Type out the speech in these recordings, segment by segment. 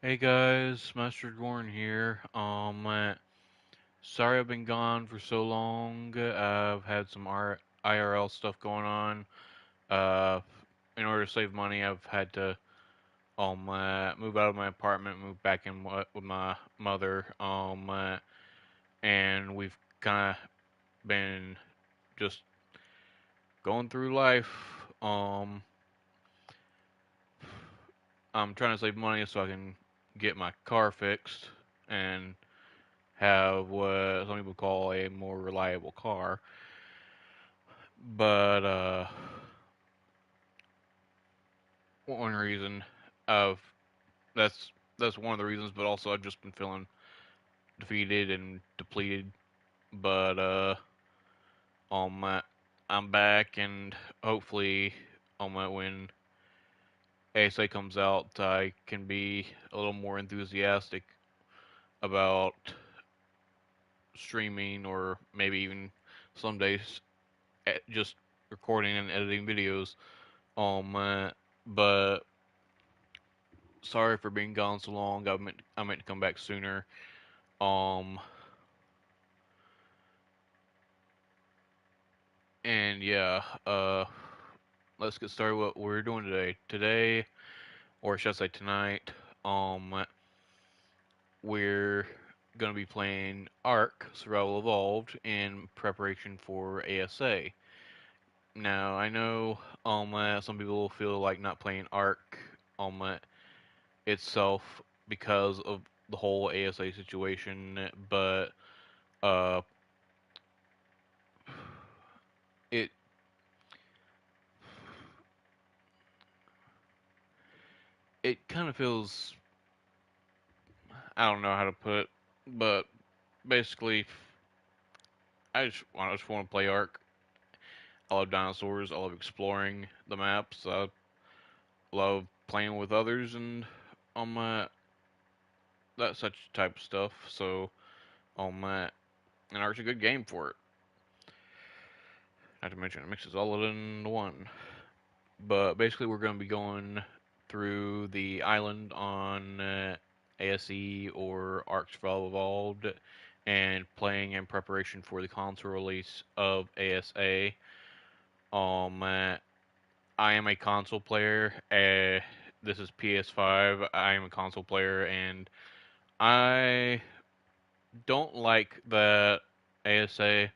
Hey guys, Master Dragorn here. Sorry I've been gone for so long. I've had some IRL stuff going on. Uh, in order to save money, I've had to move out of my apartment, move back in with my mother. And we've kind of been just going through life. Um, I'm trying to save money so I can get my car fixed and have what some people call a more reliable car. But one reason of that's one of the reasons, but also I've just been feeling defeated and depleted. But um, I'm back, and hopefully, when ASA comes out, I can be a little more enthusiastic about streaming, or maybe even some days just recording and editing videos. But sorry for being gone so long. I meant to come back sooner. Um, and yeah, let's get started with what we're doing today. Today, or should I say tonight, we're gonna be playing Ark Survival Evolved in preparation for ASA. Now, I know some people feel like not playing Ark itself because of the whole ASA situation, but uh, it it kind of feels, I don't know how to put it, but basically I just want to play Ark. I love dinosaurs. I love exploring the maps. I love playing with others and on my that such type of stuff. So on my and Ark's a good game for it. Not to mention it mixes all of it into one. But basically we're going to be going through the island on ASE or Ark Survival Evolved and playing in preparation for the console release of ASA. I am a console player. This is PS5. I am a console player, and I don't like that ASA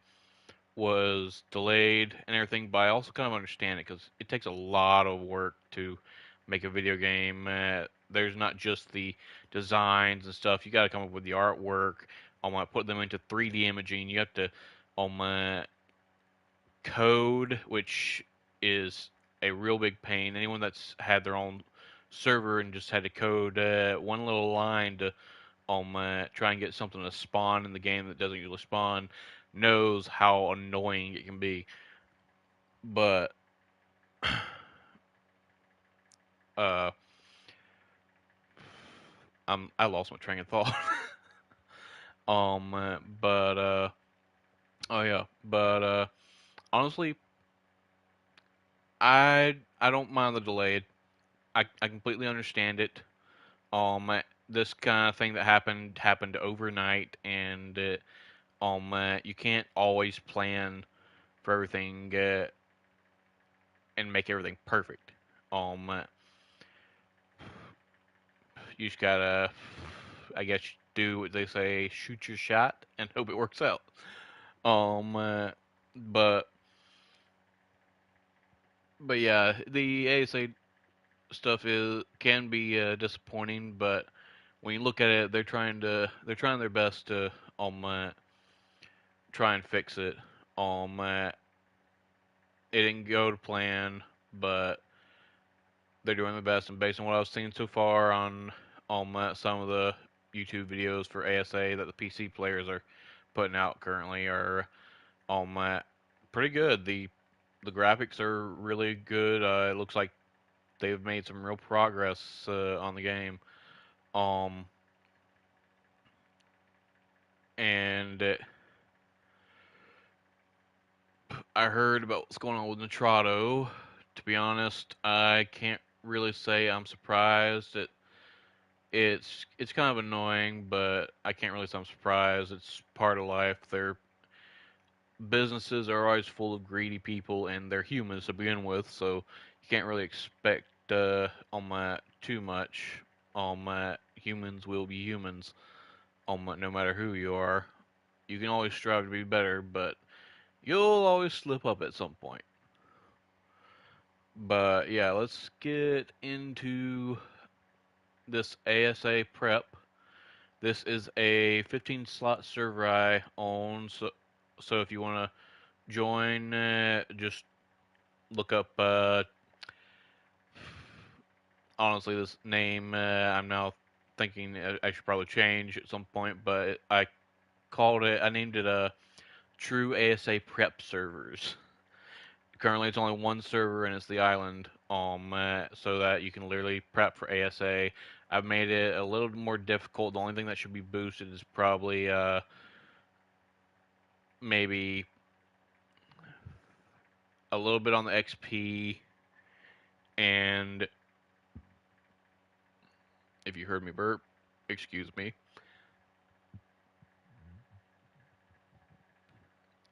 was delayed and everything, but I also kind of understand it because it takes a lot of work to make a video game. There's not just the designs and stuff. You got to come up with the artwork. Put them into 3D imaging. You have to code, which is a real big pain. Anyone that's had their own server and just had to code one little line to try and get something to spawn in the game that doesn't usually spawn knows how annoying it can be. But uh, I lost my train of thought. But oh yeah, but honestly, I don't mind the delay. I completely understand it. This kind of thing that happened overnight, and you can't always plan for everything and make everything perfect. Um, you just gotta, I guess, do what they say: shoot your shot and hope it works out. Um, uh, but but yeah, the ASA stuff is can be disappointing, but when you look at it, they're trying their best to try and fix it. It didn't go to plan, but they're doing their best. And based on what I've seen so far on some of the YouTube videos for ASA that the PC players are putting out currently are pretty good. The graphics are really good. It looks like they've made some real progress on the game. Um, and I heard about what's going on with Nitrado. To be honest, I can't really say I'm surprised. it's kind of annoying, but I can't really say I'm surprised. It's part of life. Their businesses are always full of greedy people, and they're humans to begin with, so you can't really expect on that too much. On that, humans will be humans. On that, no matter who you are, you can always strive to be better, but you'll always slip up at some point. But yeah, let's get into this ASA prep. This is a 15 slot server I own, so if you want to join, just look up. Honestly, this name I'm now thinking I should probably change at some point, but I named it True ASA Prep Servers. Currently, it's only one server, and it's the island, so that you can literally prep for ASA. I've made it a little more difficult. The only thing that should be boosted is probably maybe a little bit on the XP, and if you heard me burp, excuse me.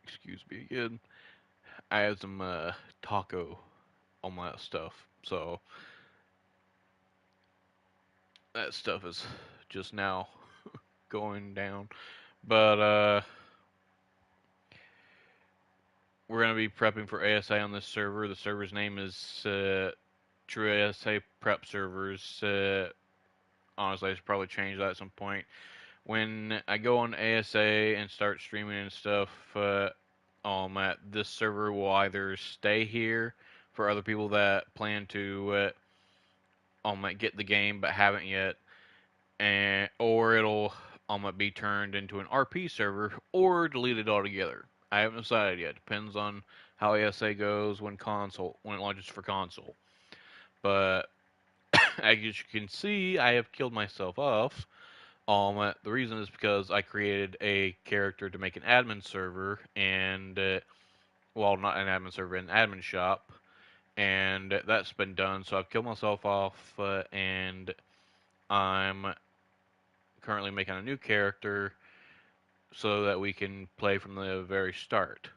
Excuse me again. I had some taco on my stuff, so that stuff is just now going down. But we're gonna be prepping for ASA on this server. The server's name is True ASA Prep Servers. Honestly, I should probably change that at some point. When I go on ASA and start streaming and stuff, at this server will either stay here for other people that plan to get the game but haven't yet, and or it'll be turned into an RP server or deleted altogether. I haven't decided yet. Depends on how ASA goes when it launches for console. But as you can see, I have killed myself off. The reason is because I created a character to make an admin server, and well, not an admin server, an admin shop, and that's been done. So I've killed myself off, and I'm currently making a new character so that we can play from the very start.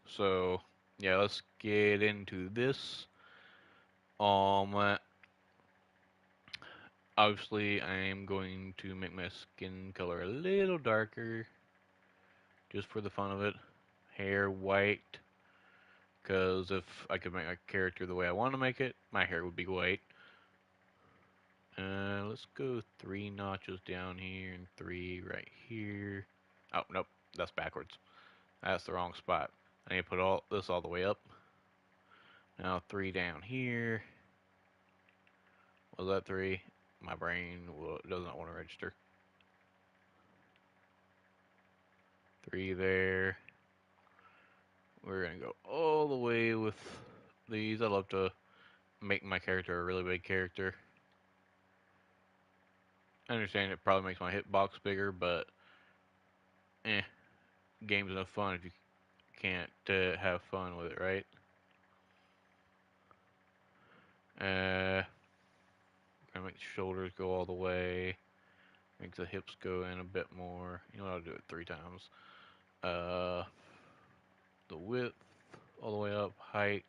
So yeah, let's get into this. Um, Obviously, I am going to make my skin color a little darker, just for the fun of it. Hair white, because if I could make my character the way I want to make it, my hair would be white. Let's go 3 notches down here and 3 right here. Oh, nope, that's backwards. That's the wrong spot. I need to put all this all the way up. Now 3 down here. Was that 3? My brain does not want to register. 3 there. We're gonna go all the way with these. I love to make my character a really big character. I understand it probably makes my hitbox bigger, but game's no fun if you can't have fun with it, right? Gonna make the shoulders go all the way. Make the hips go in a bit more. You know what? I'll do it 3 times. Uh, the width all the way up, height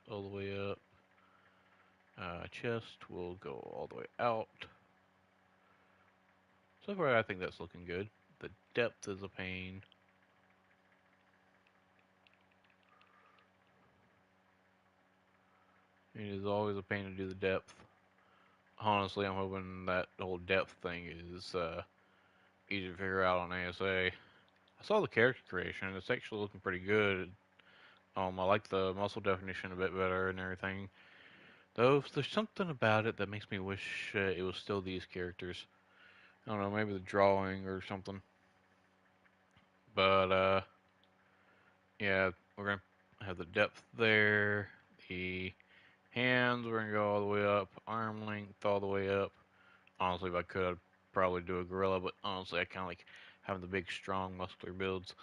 all the way up. Chest will go all the way out. So far, I think that's looking good. The depth is a pain. It is always a pain to do the depth. Honestly, I'm hoping that the whole depth thing is easy to figure out on ASA. I saw the character creation. It's actually looking pretty good. I like the muscle definition a bit better and everything. Though there's something about it that makes me wish it was still these characters. I don't know, maybe the drawing or something. But yeah, we're gonna have the depth there. The hands, we're gonna go all the way up. Arm length all the way up. Honestly, if I could, I'd probably do a gorilla. But honestly, I kind of like having the big, strong, muscular builds.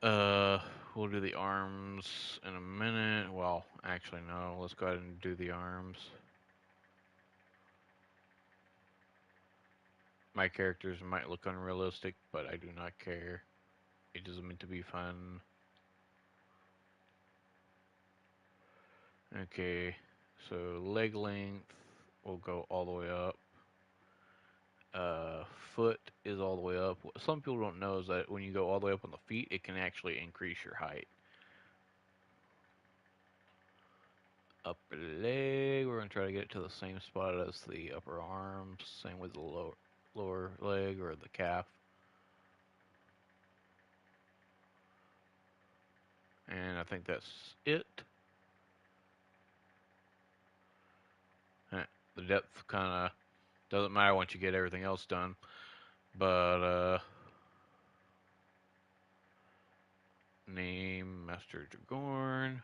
Uh, we'll do the arms in a minute. Well, actually, no. Let's go ahead and do the arms. My characters might look unrealistic, but I do not care. It is meant to be fun. Okay, so leg length will go all the way up. Foot is all the way up. What some people don't know is that when you go all the way up on the feet, it can actually increase your height. Upper leg, we're going to try to get it to the same spot as the upper arm. Same with the lower leg or the calf. And I think that's it. The depth kind of doesn't matter once you get everything else done. But, name Master Dragorn.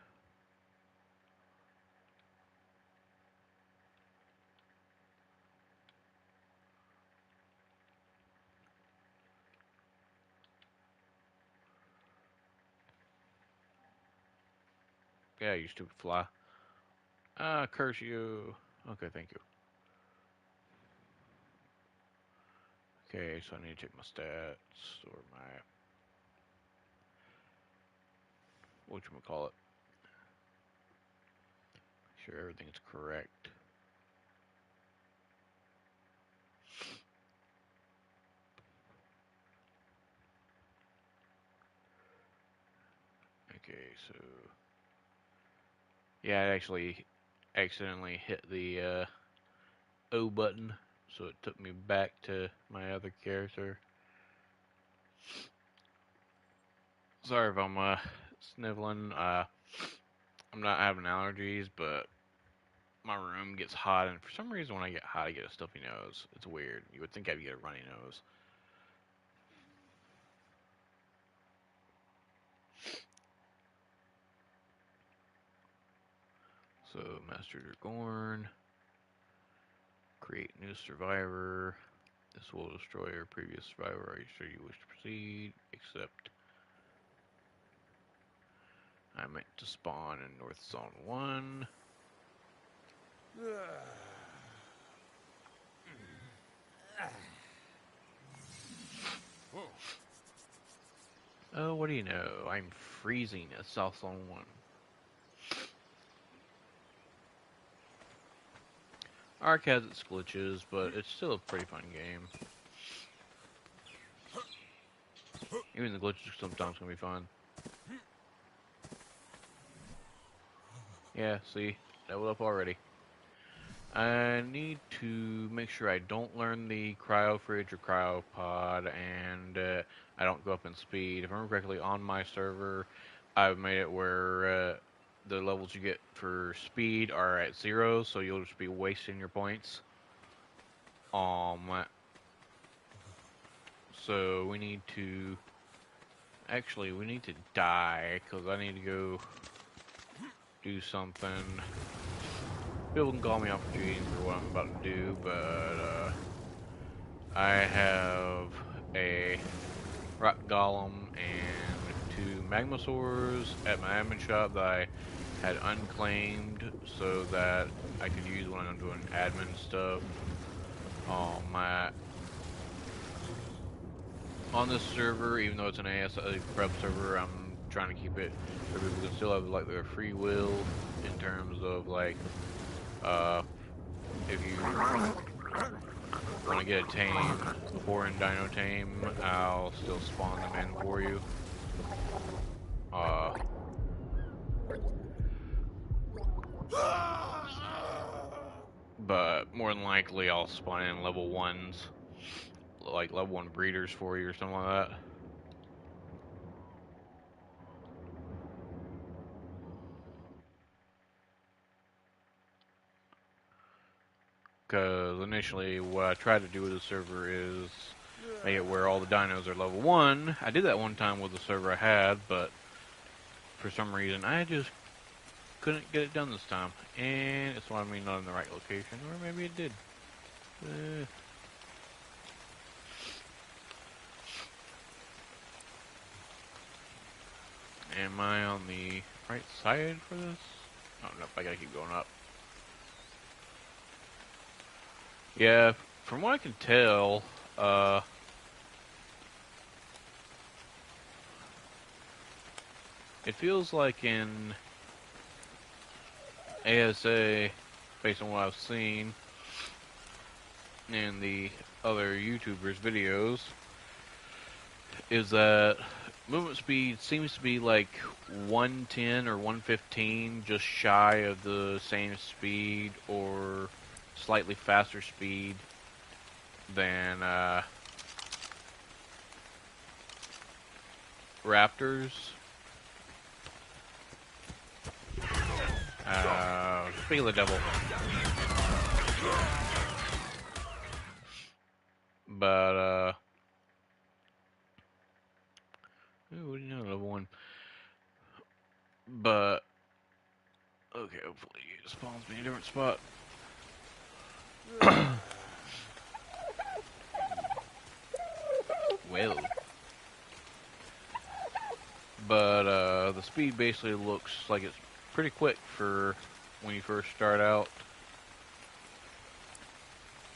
Yeah, you stupid fly. Ah, curse you. Okay, thank you. Okay, so I need to check my stats or my whatchamacallit. Make sure everything's correct. Okay, so yeah, I actually accidentally hit the O button, so it took me back to my other character. Sorry if I'm sniveling. I'm not having allergies, but my room gets hot, and for some reason when I get hot, I get a stuffy nose. It's weird. You would think I'd get a runny nose. So, Master Dragorn. Create new survivor. This will destroy your previous survivor. Are you sure you wish to proceed? Accept. I meant to spawn in North Zone 1. Oh, what do you know? I'm freezing at South Zone 1. Ark has its glitches, but it's still a pretty fun game. Even the glitches sometimes can be fun. Yeah, see? Leveled up already. I need to make sure I don't learn the cryo fridge or cryo pod, and I don't go up in speed. If I remember correctly, on my server, I've made it where the levels you get for speed are at 0, so you'll just be wasting your points. So we need to... Actually, we need to die, because I need to go do something. People can call me out for cheating for what I'm about to do, but I have a rock golem and 2 magmasaurs at my admin shop that I had unclaimed so that I could use when I'm doing admin stuff. On this server, even though it's an ASA prep server, I'm trying to keep it where people can still have like their free will in terms of like if you want to get a tame, foreign dino tame, I'll still spawn them in for you. But more than likely I'll spawn in level 1s, like level 1 breeders for you or something like that. Because initially what I tried to do with the server is make it where all the dinos are level 1. I did that one time with the server I had, but for some reason I just couldn't get it done this time. And it's why I'm not in the right location, or maybe it did. Am I on the right side for this? Oh, nope, I gotta keep going up. Yeah, from what I can tell, Uh, it feels like in ASA, based on what I've seen in the other YouTubers' videos, is that movement speed seems to be like 110 or 115, just shy of the same speed or slightly faster speed than Raptors. Speak of the devil. But, ooh, you know, level 1. But, okay, hopefully it spawns me in a different spot. Well. But, the speed basically looks like it's pretty quick for when you first start out.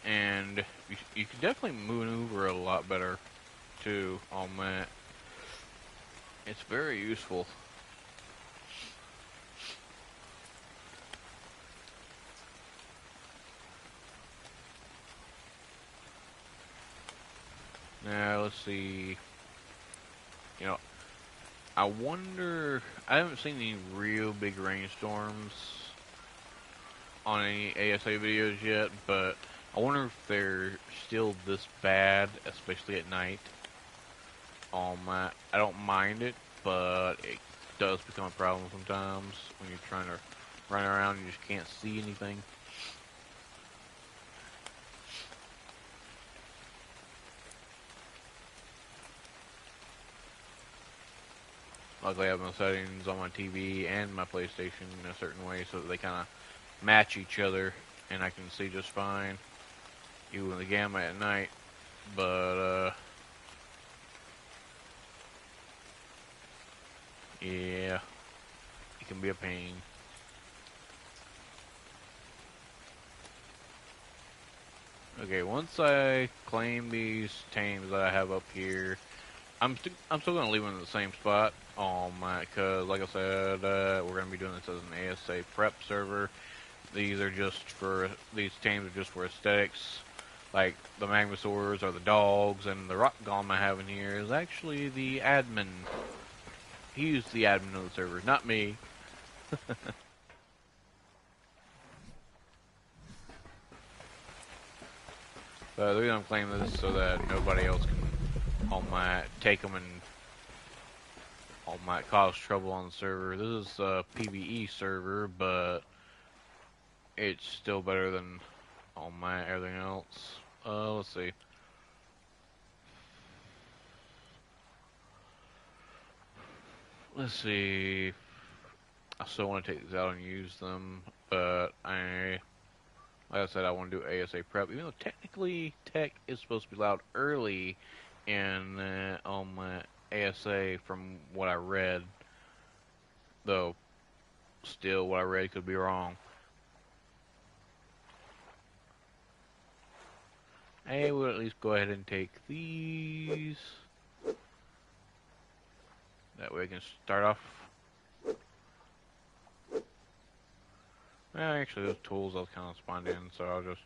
And you can definitely maneuver a lot better, too, on that. It's very useful. Now, let's see. You know, I wonder... I haven't seen any real big rainstorms on any ASA videos yet, but I wonder if they're still this bad, especially at night. I don't mind it, but it does become a problem sometimes when you're trying to run around and you just can't see anything. Luckily, I have my settings on my TV and my PlayStation in a certain way so that they kind of match each other, and I can see just fine, even with the gamma at night. But, yeah, it can be a pain. Okay, once I claim these tames that I have up here, I'm still gonna leave them in the same spot. Cause like I said, we're gonna be doing this as an ASA prep server. These tames are just for aesthetics. Like the Magmasaurs are the dogs, and the rock golem I have in here is actually the admin. He's the admin of the server, not me. The reason I'm claiming this is so that nobody else can take them and might cause trouble on the server. This is a PvE server, but it's still better than everything else. Let's see. Let's see. I still want to take these out and use them, but like I said, I want to do ASA prep, even though technically tech is supposed to be allowed early in my ASA from what I read. Though, still, what I read could be wrong. Hey, we'll at least go ahead and take these. That way I can start off. Well, actually, those tools I'll kind of spawned in, so I'll just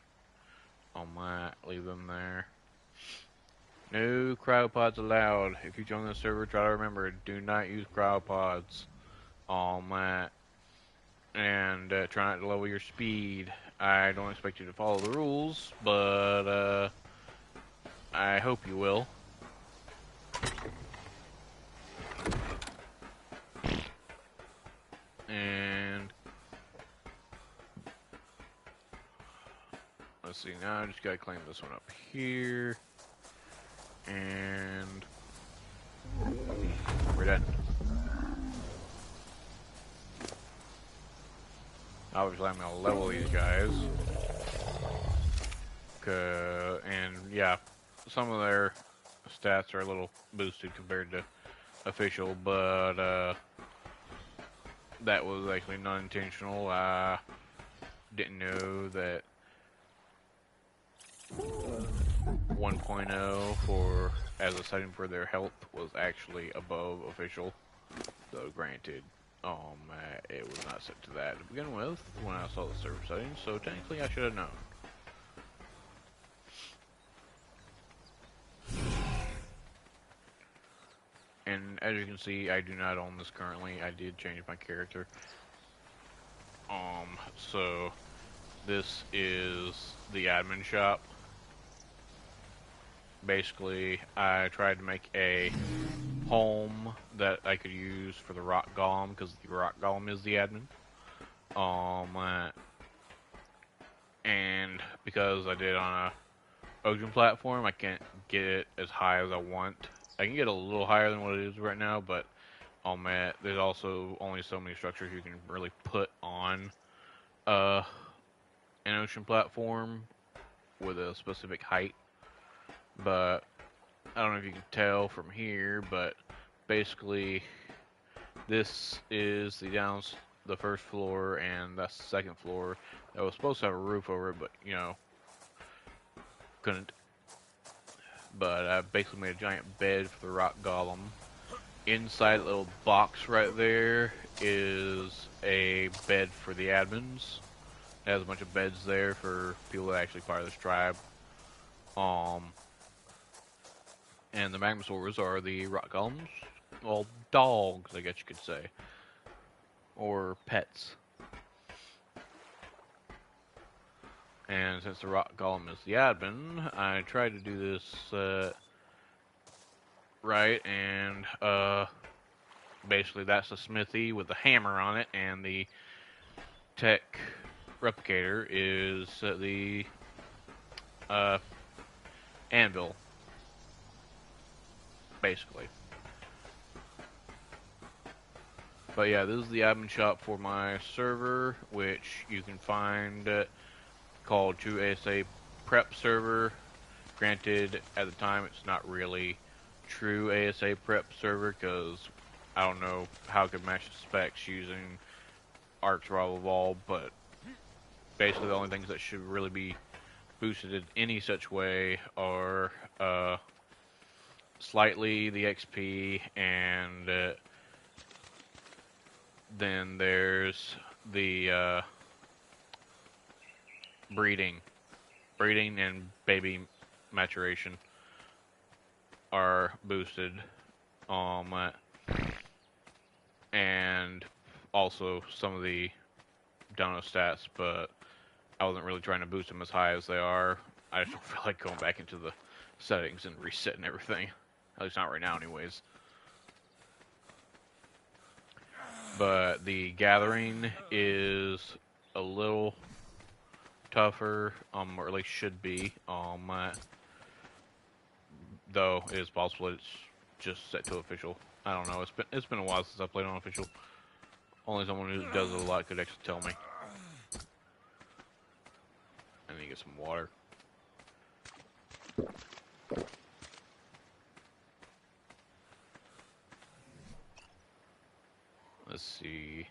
leave them there. No cryopods allowed. If you join the server, try to remember, do not use cryopods. And try not to lower your speed. I don't expect you to follow the rules, but I hope you will. And let's see, now I just gotta claim this one up here. And we're done. Obviously, I'm gonna level these guys. And yeah, some of their stats are a little boosted compared to official, but that was actually not intentional. I didn't know that 1.0 for as a setting for their health was actually above official. Though granted, it was not set to that to begin with when I saw the server settings, so technically I should have known. And as you can see, I do not own this currently. I did change my character. So this is the admin shop. Basically, I tried to make a home that I could use for the rock golem because the rock golem is the admin. And because I did on a ocean platform, I can't get it as high as I want. I can get a little higher than what it is right now, but there's also only so many structures you can really put on an ocean platform with a specific height. But I don't know if you can tell from here, but basically this is the first floor, and that's the second floor. That was supposed to have a roof over it, but you know, couldn't. But I basically made a giant bed for the rock golem. Inside a little box right there is a bed for the admins. It has a bunch of beds there for people that actually part of this tribe. And the magmasaurs are the rock golems. Well, dogs, I guess you could say. Or pets. And since the rock golem is the admin, I tried to do this right, and basically that's the smithy with the hammer on it, and the tech replicator is the anvil, basically. But yeah, this is the admin shop for my server, which you can find called True ASA Prep Server. Granted, at the time, it's not really true ASA Prep Server, because I don't know how it could match the specs using Arc Survival Evolved, but basically the only things that should really be boosted in any such way are slightly the XP, and then there's the breeding and baby maturation are boosted, and also some of the dono stats, but I wasn't really trying to boost them as high as they are. I just don't feel like going back into the settings and resetting everything. At least not right now anyways. But the gathering is a little tougher, or at least should be, though it is possible it's just set to official. I don't know, it's been a while since I played on official. Only someone who does it a lot could actually tell me. I need to get some water. Let's see.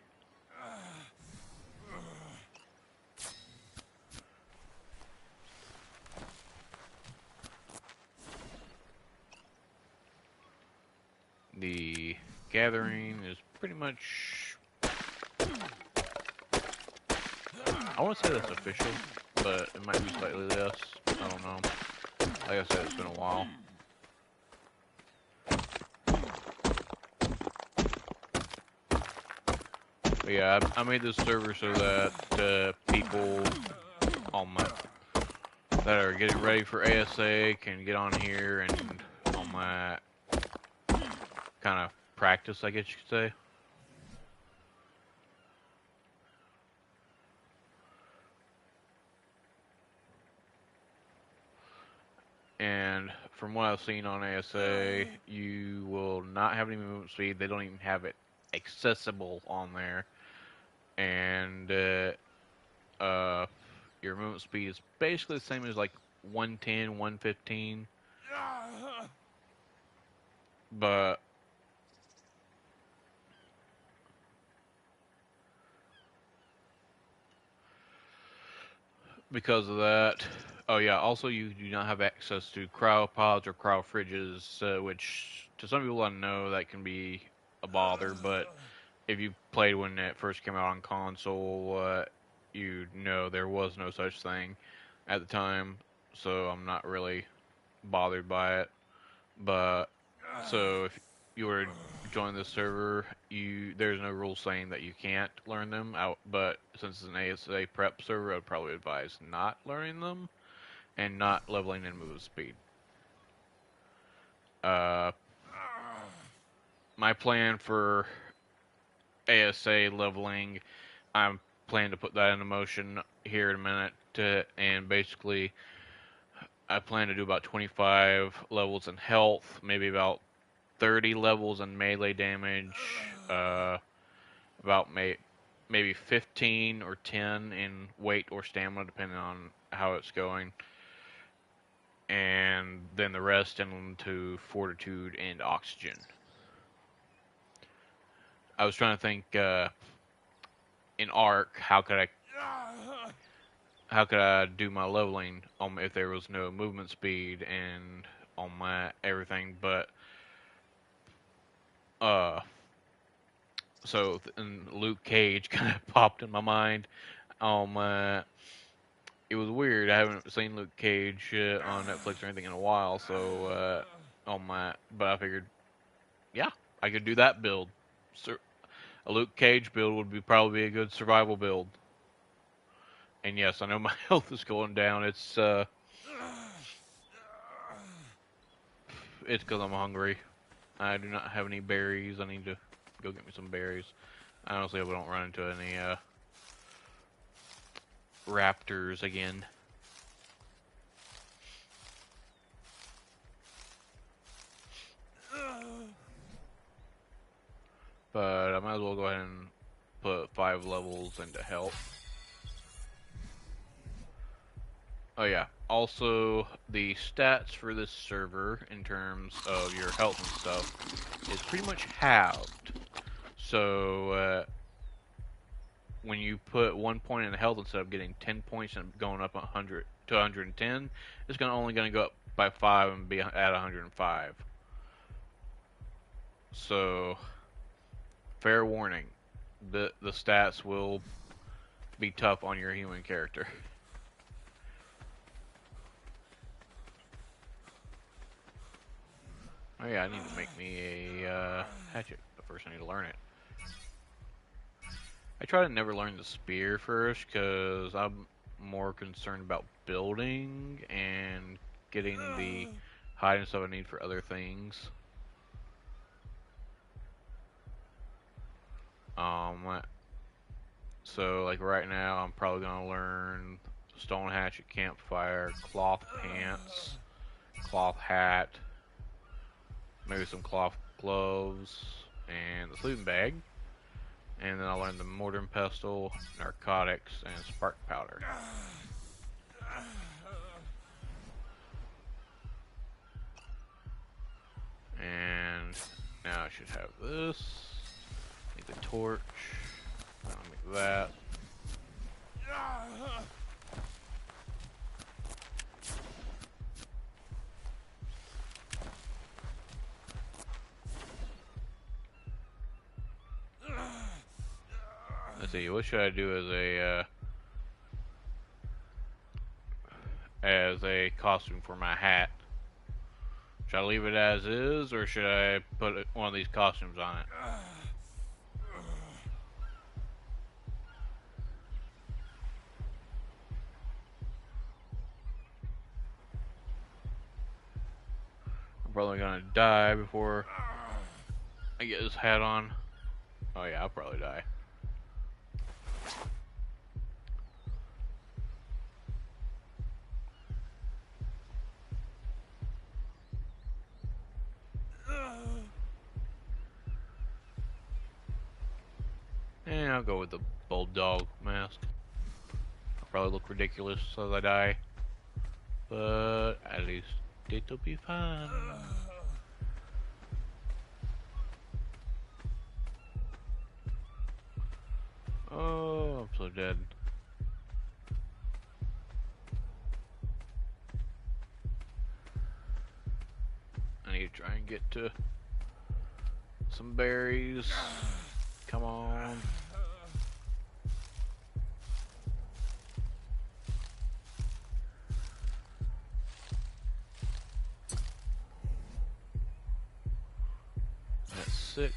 The gathering is pretty much... I want to say that's official, but it might be slightly less. I don't know. Like I said, it's been a while. But yeah, I made this server so that people that are getting ready for ASA can get on here and kind of practice, I guess you could say. And from what I've seen on ASA, you will not have any movement speed. They don't even have it accessible on there. And your movement speed is basically the same as like 110, 115. But because of that, Oh yeah. Also, you do not have access to cryopods or cryofridges, which to some people I know that can be a bother. But if you played when it first came out on console, you know there was no such thing at the time. So I'm not really bothered by it. But so if you were to join this server, you there's no rule saying that you can't learn them out. But since it's an ASA prep server, I'd probably advise not learning them and not leveling in move speed. Uh, my plan for ASA leveling, I'm planning to put that into motion here in a minute. And basically, I plan to do about 25 levels in health, maybe about 30 levels in melee damage, about maybe 15 or 10 in weight or stamina, depending on how it's going, and then the rest into fortitude and oxygen. I was trying to think in Arc, how could I do my leveling if there was no movement speed and on my everything, but uh, so and Luke Cage kind of popped in my mind. It was weird. I haven't seen Luke Cage on Netflix or anything in a while, so but I figured, yeah, I could do that build. A Luke Cage build would be probably a good survival build. And yes, I know my health is going down. It's because I'm hungry. I do not have any berries. I need to go get me some berries. I honestly hope I don't run into any raptors again. But I might as well go ahead and put 5 levels into health. Oh yeah. Also, the stats for this server in terms of your health and stuff is pretty much halved. So when you put 1 point in health instead of getting 10 points and going up 100 to 110, it's only going to go up by 5 and be at 105. So fair warning, the stats will be tough on your human character. Oh yeah, I need to make me a hatchet, but first I need to learn it. I try to never learn the spear first, because I'm more concerned about building and getting the hide and stuff I need for other things. So like right now, I'm probably gonna learn stone hatchet, campfire, cloth pants, cloth hat, maybe some cloth gloves, and the sleeping bag. And then I'll learn the mortar and pestle, narcotics, and spark powder. And now I should have this. Make the torch. I'll make that. Let's see. What should I do as a costume for my hat? Should I leave it as is, or should I put one of these costumes on it? I'm probably gonna die before I get this hat on. Oh yeah, I'll probably die. And I'll go with the bulldog mask. I'll probably look ridiculous as I die, but at least it'll be fun. Oh, I'm so dead. try and get to some berries. Come on. That's 6.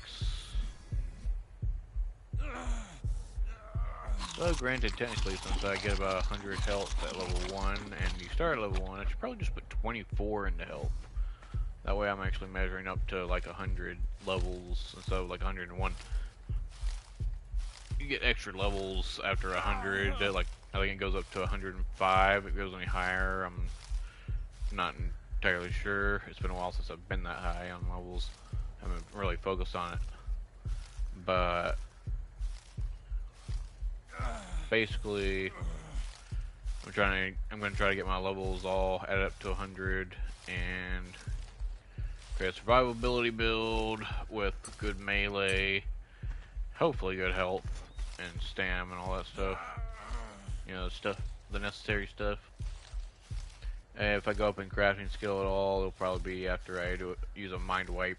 Well, granted, technically, since I get about 100 health at level 1, and you start at level 1, I should probably just put 24 into health. That way I'm actually measuring up to like 100 levels instead of like 101. You get extra levels after 100, like I think it goes up to 105, it goes any higher, I'm not entirely sure. It's been a while since I've been that high on levels. I haven't really focused on it. But basically I'm gonna try to get my levels all added up to 100 and create a survivability build with good melee, hopefully good health and stam and all that stuff. You know, the necessary stuff. And if I go up in crafting skill at all, it'll probably be after I use a mind wipe.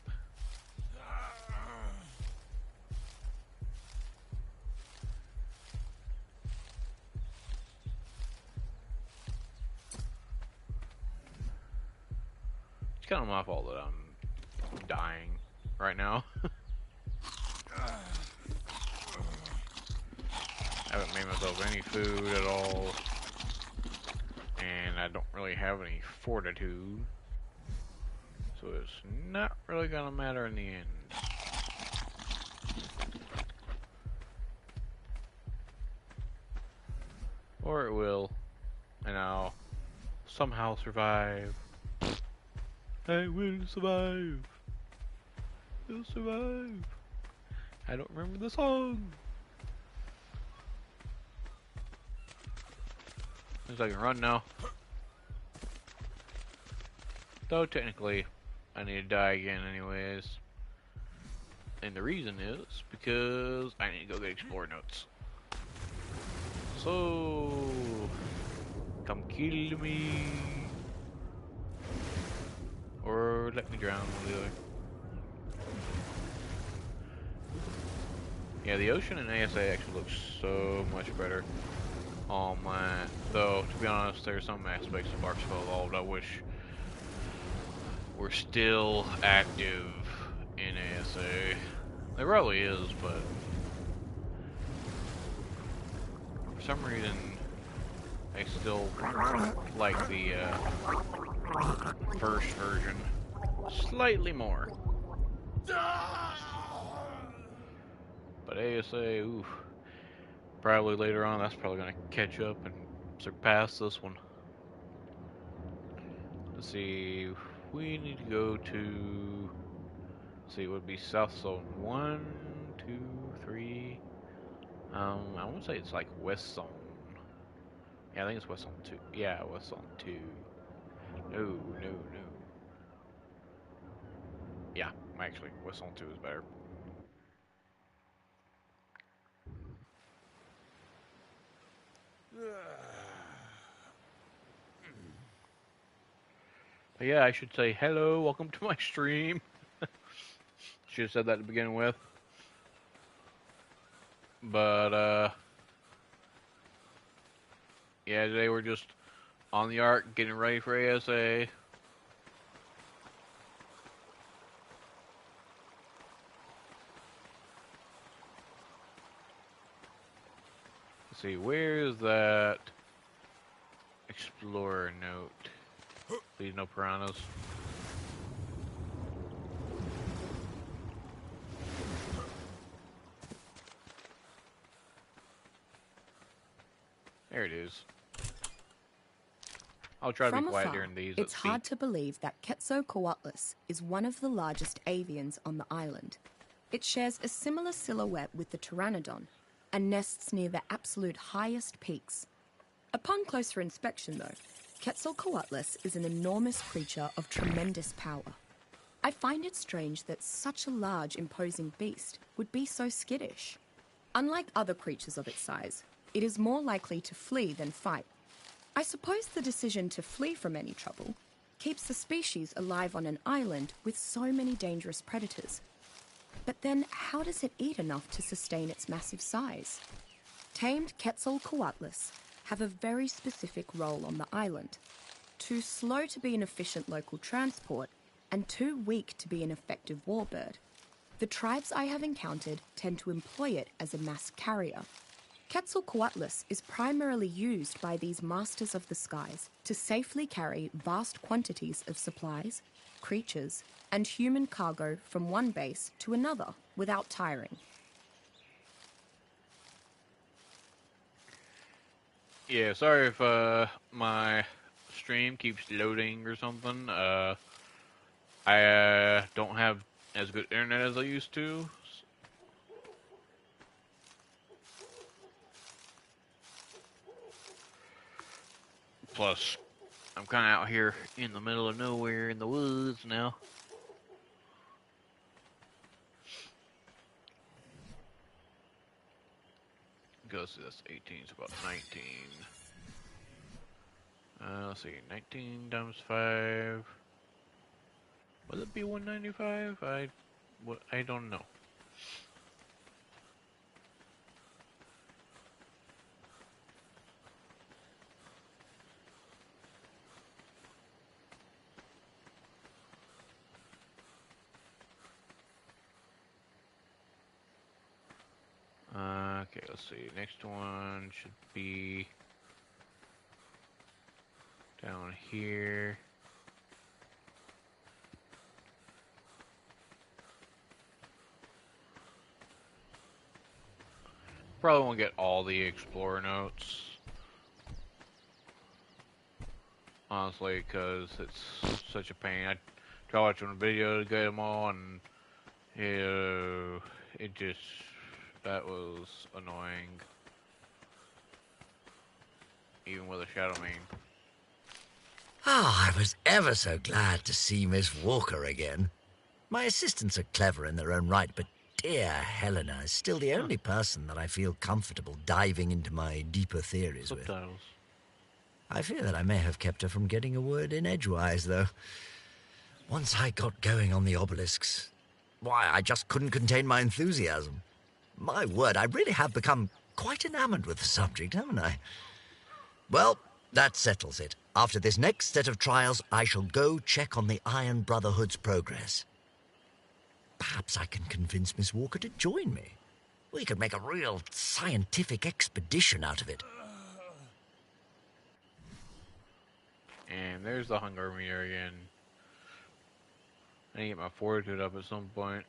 It's kind of my fault that I'm dying right now. I haven't made myself any food at all, and I don't really have any fortitude, so it's not really gonna matter in the end. Or it will, and I'll somehow survive. I will survive. We'll survive. I don't remember the song. Looks like I can run now. Though technically, I need to die again anyways. And the reason is because I need to go get Explorer notes. So, come kill me. Or let me drown, one or the other. Yeah, the ocean in ASA actually looks so much better. Though, to be honest, there's some aspects of Ark Spell Evolved I wish were still active in ASA. There probably is, but for some reason, I still like the first version slightly more. But ASA, oof. Probably later on, that's probably going to catch up and surpass this one. Let's see, we need to go to, let's see, it would be South Zone 1, 2, 3, I want to say it's like West Zone. Yeah, I think it's West Zone 2. Yeah, West Zone 2. No. Yeah, actually, West Zone 2 is better. But yeah, I should say hello, welcome to my stream. Should have said that to begin with. But, yeah, today we're just on the Ark, getting ready for ASA. Let's see, where is that Explorer note? Please, no piranhas. There it is. I'll try to be quiet during these. It's hard to believe that Quetzalcoatlus is one of the largest avians on the island. It shares a similar silhouette with the pteranodon and nests near the absolute highest peaks. Upon closer inspection, though, Quetzalcoatlus is an enormous creature of tremendous power. I find it strange that such a large, imposing beast would be so skittish. Unlike other creatures of its size, it is more likely to flee than fight. I suppose the decision to flee from any trouble keeps the species alive on an island with so many dangerous predators. But then, how does it eat enough to sustain its massive size? Tamed Quetzalcoatlus have a very specific role on the island. Too slow to be an efficient local transport, and too weak to be an effective warbird. The tribes I have encountered tend to employ it as a mass carrier. Quetzalcoatlus is primarily used by these masters of the skies to safely carry vast quantities of supplies, creatures, and human cargo from one base to another without tiring. Yeah, sorry if my stream keeps loading or something. I don't have as good internet as I used to. Plus, I'm kind of out here in the middle of nowhere in the woods now. Goes to this 18 is about 19. Let's see, 19 times 5. Would it be 195? I don't know. Okay, let's see. Next one should be down here. Probably won't get all the Explorer notes, honestly, because it's such a pain. I try watching a video to get them all, and it just, that was annoying, even with a Shadow Main. I was ever so glad to see Miss Walker again. My assistants are clever in their own right, but dear Helena is still the only person that I feel comfortable diving into my deeper theories with. Subtitles. I fear that I may have kept her from getting a word in edgewise, though. Once I got going on the obelisks, why, I just couldn't contain my enthusiasm. My word, I really have become quite enamored with the subject, haven't I? Well, that settles it. After this next set of trials, I shall go check on the Iron Brotherhood's progress. Perhaps I can convince Miss Walker to join me. We could make a real scientific expedition out of it. And there's the hunger meter again. I need to get my fortitude up at some point.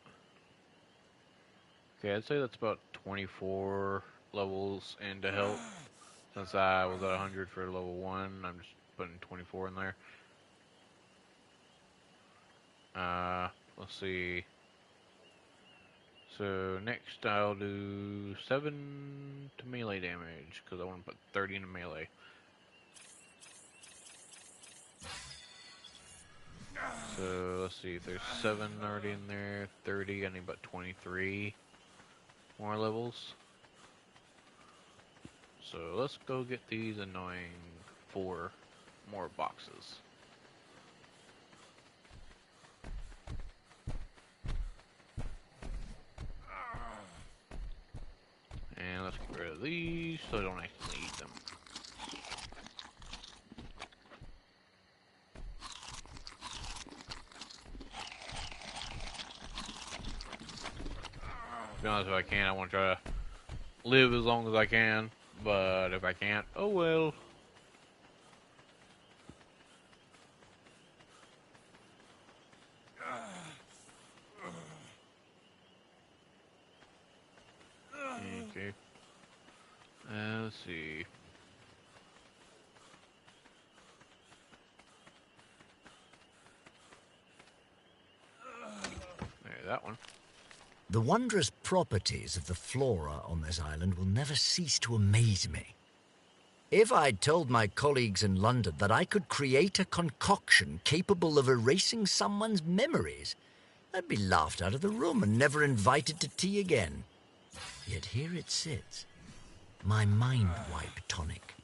Okay, I'd say that's about 24 levels into health. Since I was at 100 for level 1, I'm just putting 24 in there. Let's see. So next I'll do 7 to melee damage, because I want to put 30 into melee. So let's see, if there's 7 already in there, 30, I need about 23 more levels. So let's go get these annoying 4 more boxes. And let's get rid of these so I don't actually need them. To be honest, if I can, I want to try to live as long as I can, but if I can't, oh well. Okay. Let's see. There, that one. The wondrous properties of the flora on this island will never cease to amaze me. If I'd told my colleagues in London that I could create a concoction capable of erasing someone's memories, I'd be laughed out of the room and never invited to tea again. Yet here it sits, my mind wipe tonic.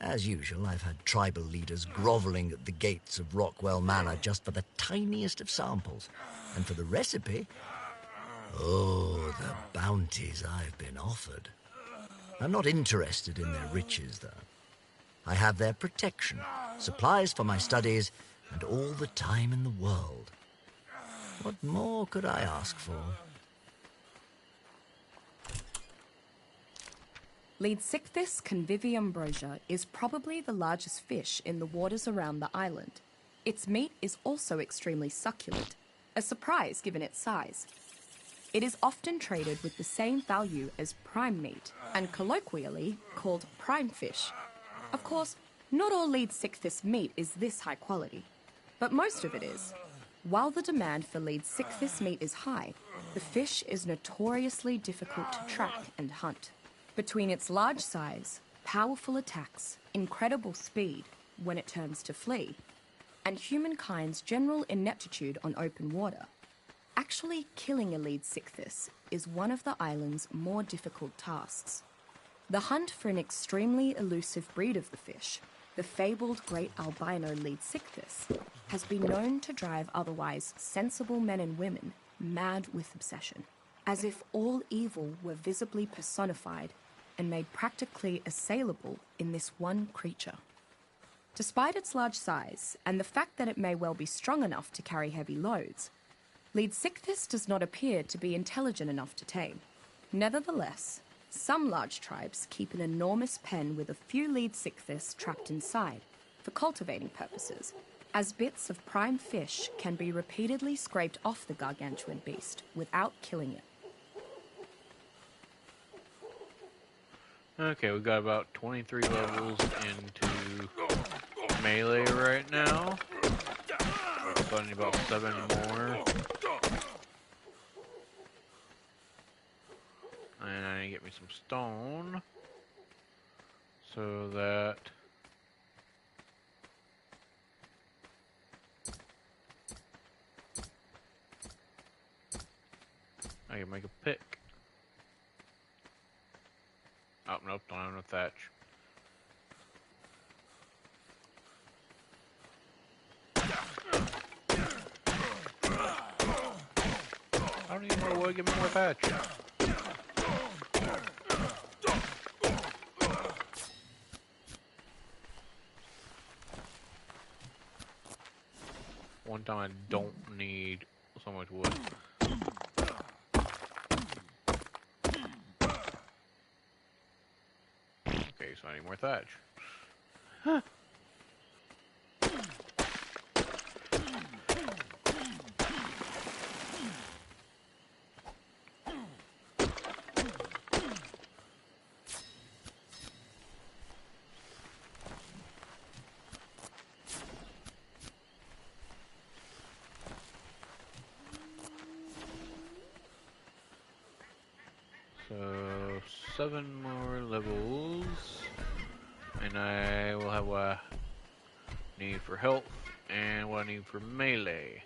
As usual, I've had tribal leaders groveling at the gates of Rockwell Manor just for the tiniest of samples. And for the recipe, oh, the bounties I've been offered. I'm not interested in their riches, though. I have their protection, supplies for my studies, and all the time in the world. What more could I ask for? Leadsichthys conviviumbrosia is probably the largest fish in the waters around the island. Its meat is also extremely succulent, a surprise given its size. It is often traded with the same value as prime meat, and colloquially called prime fish. Of course, not all Leadsichthys meat is this high quality, but most of it is. While the demand for Leadsichthys meat is high, the fish is notoriously difficult to track and hunt. Between its large size, powerful attacks, incredible speed when it turns to flee, and humankind's general ineptitude on open water, actually killing a Leadsichthys is one of the island's more difficult tasks. The hunt for an extremely elusive breed of the fish, the fabled great albino Leadsichthys, has been known to drive otherwise sensible men and women mad with obsession, as if all evil were visibly personified and made practically assailable in this one creature. Despite its large size and the fact that it may well be strong enough to carry heavy loads, Leadsichthys does not appear to be intelligent enough to tame. Nevertheless, some large tribes keep an enormous pen with a few Leadsichthys trapped inside for cultivating purposes, as bits of prime fish can be repeatedly scraped off the gargantuan beast without killing it. Okay, we've got about 23 levels into melee right now. So I need about 7 more. And I need to get me some stone. So that I can make a pick. Oh, nope, don't have enough thatch. I don't need more wood, give me more thatch. One time I don't need so much wood. Okay, so I need more thatch. Huh. So 7 more levels, and I will have what I need for health and what I need for melee.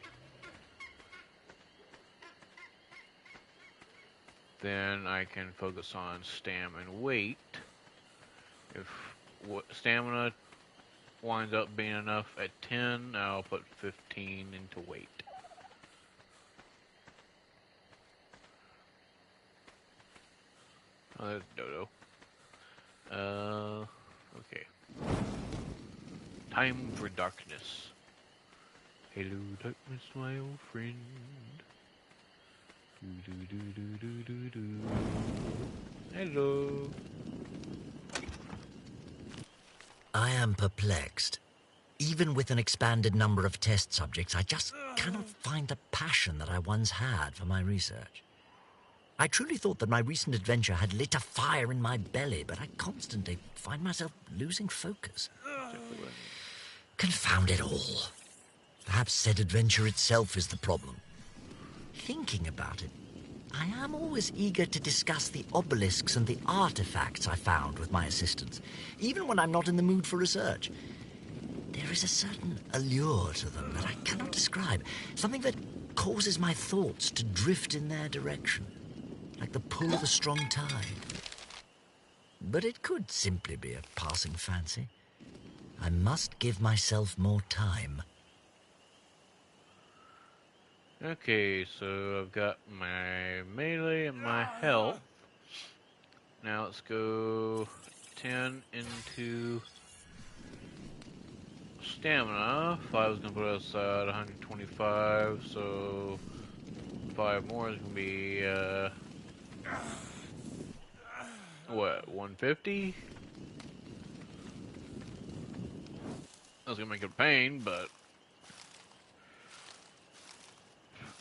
Then I can focus on stam and weight. If stamina winds up being enough at 10, I'll put 15 into weight. Oh, there's Dodo. Okay. Time for darkness. Hello, darkness, my old friend. Do do do do do do do. Hello. I am perplexed. Even with an expanded number of test subjects, I just cannot find the passion that I once had for my research. I truly thought that my recent adventure had lit a fire in my belly, but I constantly find myself losing focus. Confound it all. Perhaps said adventure itself is the problem. Thinking about it, I am always eager to discuss the obelisks and the artifacts I found with my assistants, even when I'm not in the mood for research. There is a certain allure to them that I cannot describe, something that causes my thoughts to drift in their direction, like the pull of a strong tide. But it could simply be a passing fancy. I must give myself more time. Okay, so I've got my melee and my health. Now let's go 10 into stamina. 5 is going to put us at 125, so 5 more is going to be, what, 150? That's going to make it a pain, but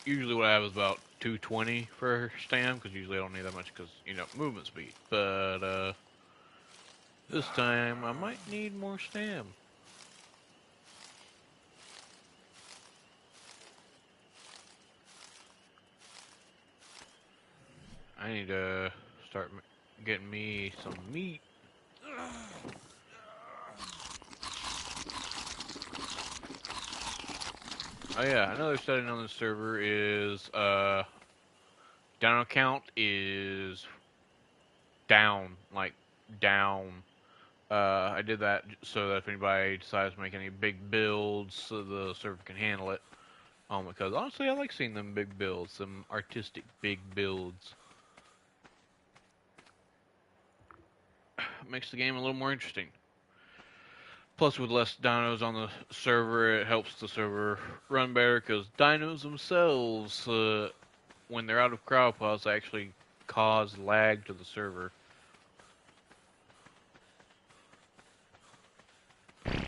usually what I have is about 220 for stam, because usually I don't need that much because, you know, movement speed. But, this time I might need more stam. I need to start getting me some meat. Oh yeah, another setting on the server is down count is down, like down. I did that so that if anybody decides to make any big builds, so the server can handle it. Because honestly, I like seeing them big builds, some artistic big builds. Makes the game a little more interesting. Plus, with less dinos on the server, it helps the server run better because dinos themselves, when they're out of cryopods, actually cause lag to the server.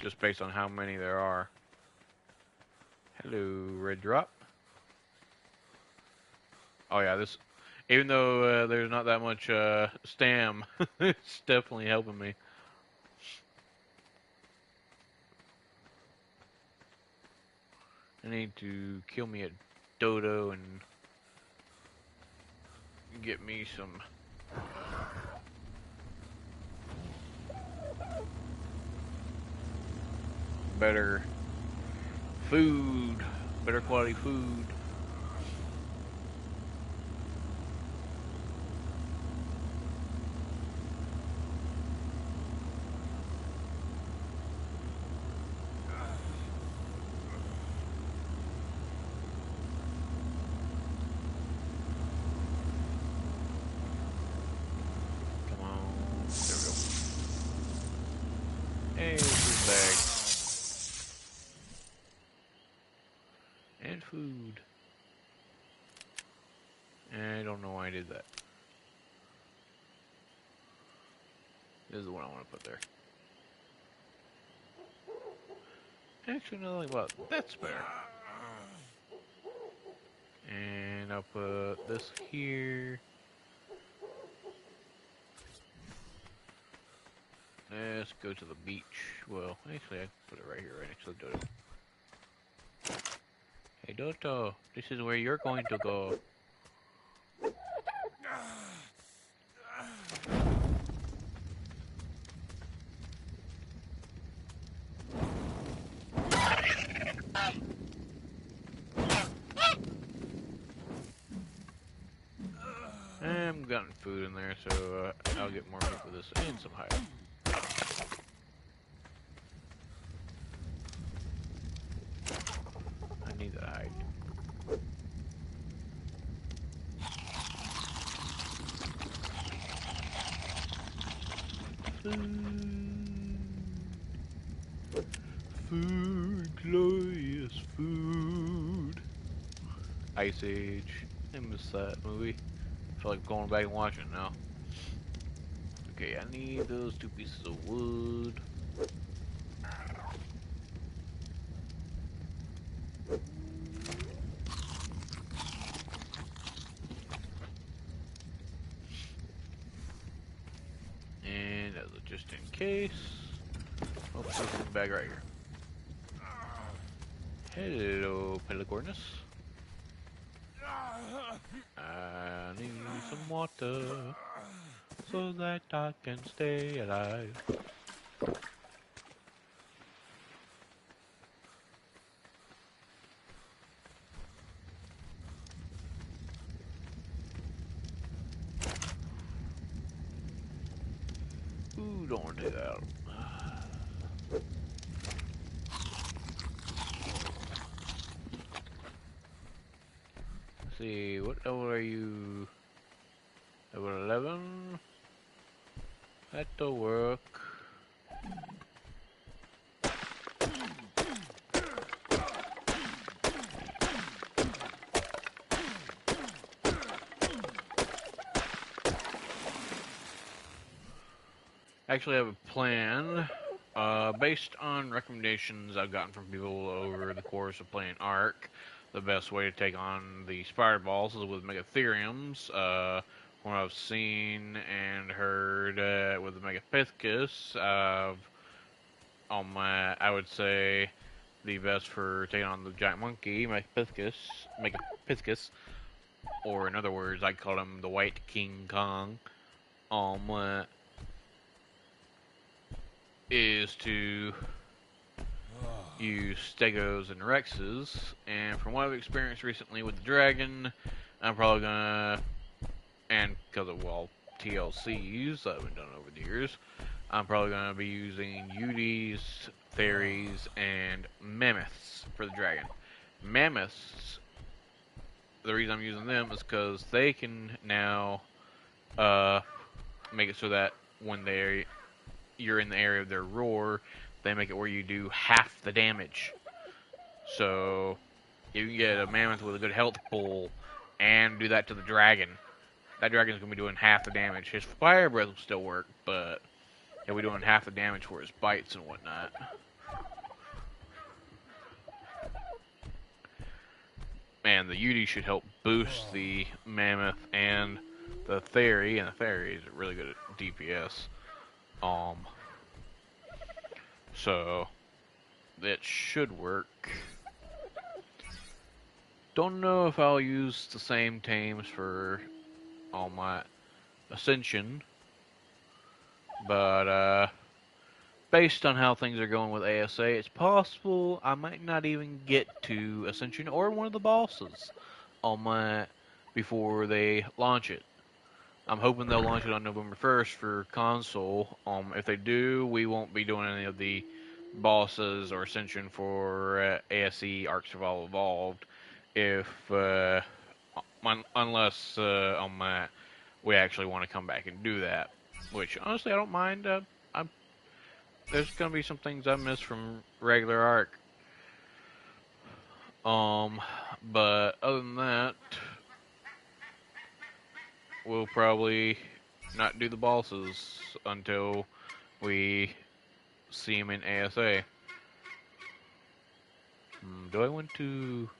Just based on how many there are. Hello, Red Drop. Oh yeah, this, even though there's not that much stam, it's definitely helping me. I need to kill me a dodo and get me some better food, better quality food. Come on, there we go. Hey, food bag. And food. I don't know why I did that. This is the one I want to put there. Actually, nothing about that's better. And I'll put this here. Let's go to the beach. Well, actually, I can put it right here, right next to the dodo. Hey, Dodo, this is where you're going to go. I'm gotten food in there, so I'll get more meat with this and some hide. I need that hide. Food, glorious food. Ice Age. I miss that movie. I feel like going back and watching it now. Okay, I need those 2 pieces of wood. And as a just in case, I'll put this in the bag right here. Hello, Pelagornis. I need some water so that I can stay alive. Ooh, don't want to take that out. see, what level are you? Level 11? That'll work. Actually, I have a plan. Based on recommendations I've gotten from people over the course of playing Ark, the best way to take on the spider balls is with Megatheriums. From what I've seen and heard with the Megapithecus, I would say the best for taking on the giant monkey, Megapithecus, or in other words, I call him the White King Kong. Um, is to use Stegos and Rexes, and from what I've experienced recently with the Dragon, I'm probably gonna, and because of, well, TLCs that I've been done over the years, I'm probably gonna be using Uties, Theries, and Mammoths for the Dragon. Mammoths, the reason I'm using them is because they can now make it so that when you're in the area of their roar, they make it where you do half the damage. So you can get a mammoth with a good health pool and do that to the dragon. That dragon's gonna be doing half the damage. His fire breath will still work, but he'll be doing half the damage for his bites and whatnot. And the Yudi should help boost the mammoth and the Theory, and the Theory is really good at DPS. So that should work. Don't know if I'll use the same tames for all my Ascension, but based on how things are going with ASA, it's possible I might not even get to Ascension or one of the bosses on my before they launch it. I'm hoping they'll launch it on November 1st for console. If they do, we won't be doing any of the bosses or Ascension for ASE Ark Survival Evolved. If unless we actually want to come back and do that, which honestly I don't mind. There's gonna be some things I miss from regular Ark. But other than that, we'll probably not do the bosses until we see them in ASA. Do I want to?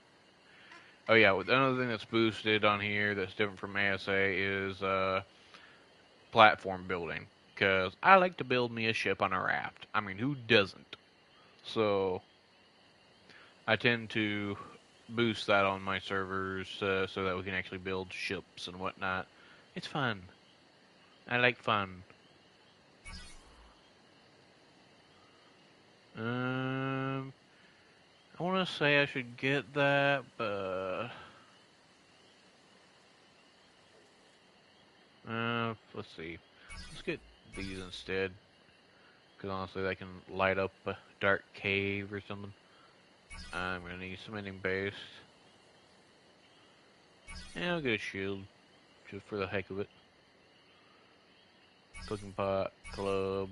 Oh yeah, another thing that's boosted on here that's different from ASA is platform building. Because I like to build me a ship on a raft. I mean, who doesn't? So I tend to boost that on my servers so that we can actually build ships and whatnot. It's fun. I like fun. I want to say I should get that, but let's see. Let's get these instead, because honestly, they can light up a dark cave or something. I'm gonna need cementing paste. And I'll get a shield, just for the heck of it. Cooking pot, club,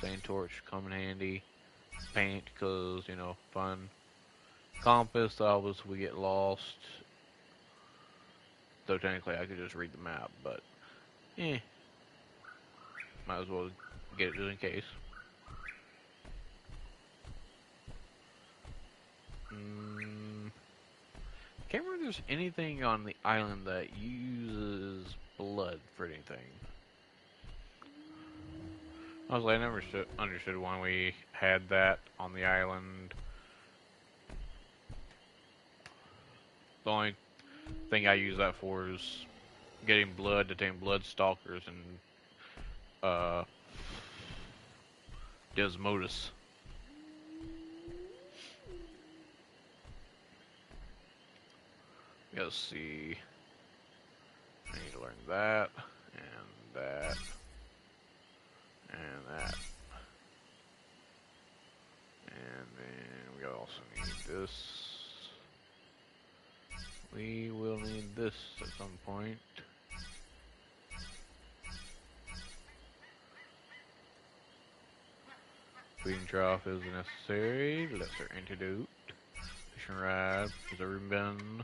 sand torch come in handy. Paint, cause you know, fun. Compass, obviously we get lost. Though technically I could just read the map, but might as well get it just in case. Can't remember if there's anything on the island that uses blood for anything. Honestly, I never understood why we had that on the island. The only thing I use that for is getting blood to tame blood stalkers and Desmodus. Let's see. I need to learn that and that and that. And then we also need this. We will need this at some point. Feeding trough is necessary. Lesser antidote. Fishing rod. Preserving bin.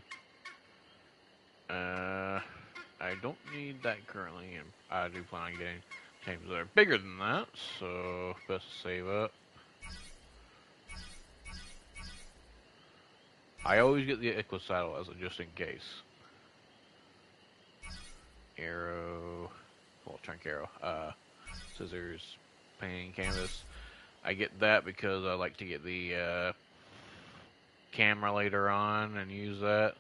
I don't need that currently, and I do plan on getting tames that are bigger than that, so best to save up. I always get the Equus saddle as a just in case. Arrow, well, trunk arrow, scissors, painting canvas. I get that because I like to get the camera later on and use that.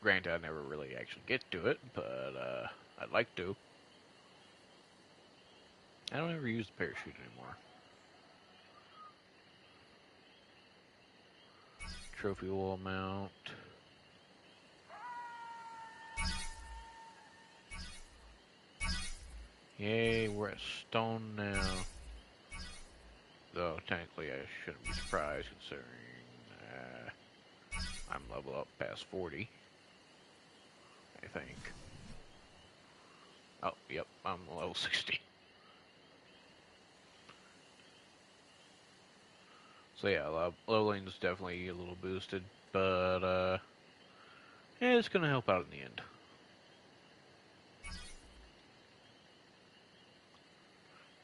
Granted, I never really actually get to it, but I'd like to. I don't ever use the parachute anymore. Trophy wall mount. Yay, we're at stone now. Though, technically, I shouldn't be surprised considering I'm level up past 40. I think. Oh, yep, I'm level 60. So yeah, leveling is definitely a little boosted, but yeah, it's gonna help out in the end.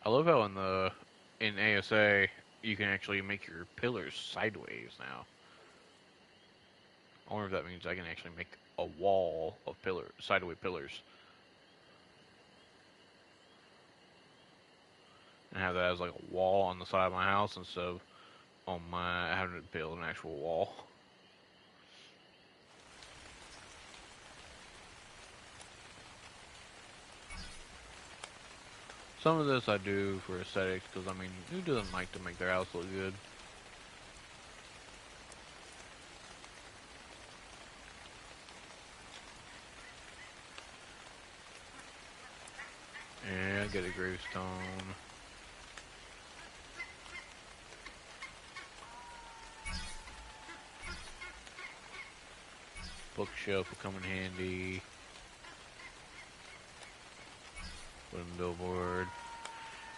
I love how in ASA you can actually make your pillars sideways now. I wonder if that means I can actually make a wall of sideway pillars, and have that as like a wall on the side of my house instead of on my having to build an actual wall. Some of this I do for aesthetics, because I mean, who doesn't like to make their house look good? Yeah, get a gravestone. Bookshelf will come in handy. Wooden billboard.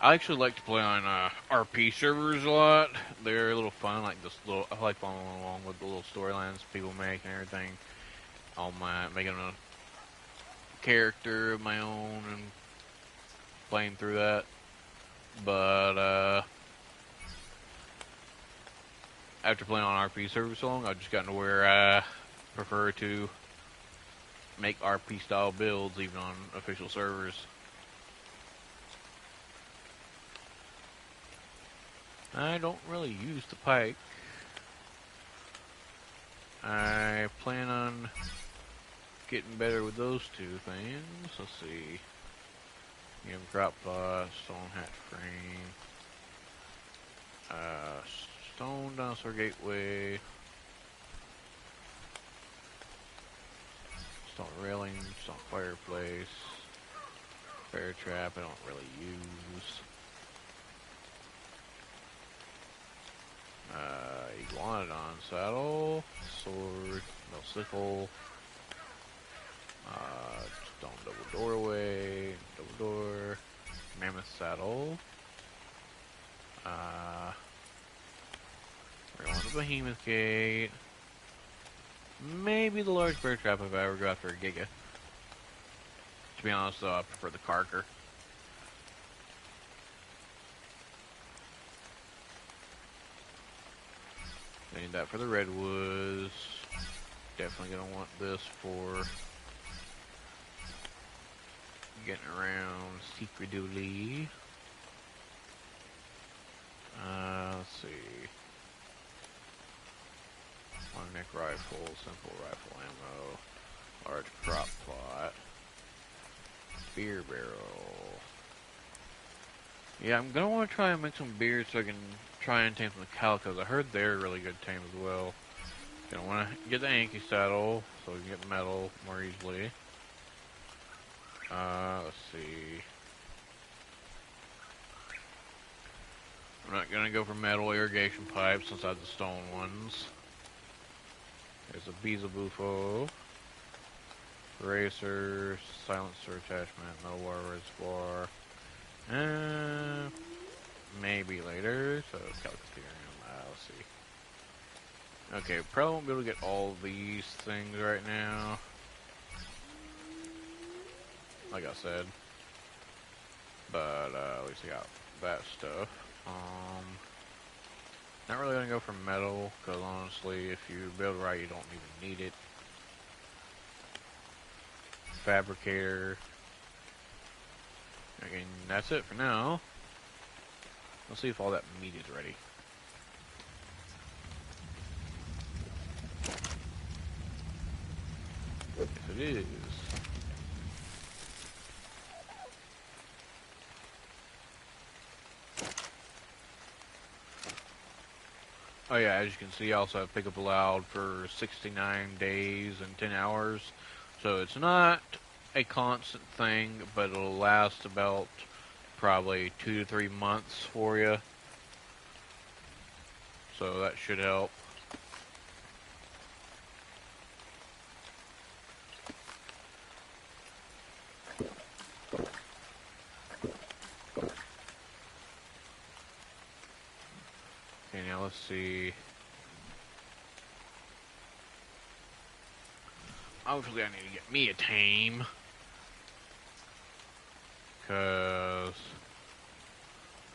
I actually like to play on RP servers a lot. They're a little fun, like this little. I like following along with the little storylines people make and everything. On making a character of my own and playing through that. But after playing on RP servers so long, I've just gotten to where I prefer to make RP style builds even on official servers. I don't really use the pike. I plan on getting better with those two things. Let's see. Crop pot, stone hatch frame, stone dinosaur gateway, stone railing, stone fireplace, bear trap I don't really use. Iguanodon saddle, sword, no sickle, stone double doorway, double door, mammoth saddle, we're going to behemoth gate, maybe the large bear trap if I ever go after a giga. To be honest though, I prefer the carker. I need that for the redwoods. Definitely gonna want this for getting around secretly. Let's see. Long neck rifle, simple rifle ammo, large crop plot, beer barrel. Yeah, I'm gonna want to try and make some beer so I can try and tame some calicos. I heard they're really good tame as well. Gonna want to get the Yankee saddle so we can get metal more easily. Let's see. I'm not gonna go for metal irrigation pipes since I have the stone ones. There's a Beelzebufo. Racer, silencer attachment, no war reservoir. Maybe later. So Calcaterium, let's see. Okay, probably won't be able to get all these things right now. Like I said. But at least I got that stuff. Not really gonna go for metal, because honestly, if you build right, you don't even need it. Fabricator. And that's it for now. Let's see if all that meat is ready. Yes, it is. Oh yeah, as you can see, I also have pickup allowed for 69 days and 10 hours. So it's not a constant thing, but it'll last about probably 2 to 3 months for you. So that should help. Okay, now let's see. Obviously, I need to get me a tame. Because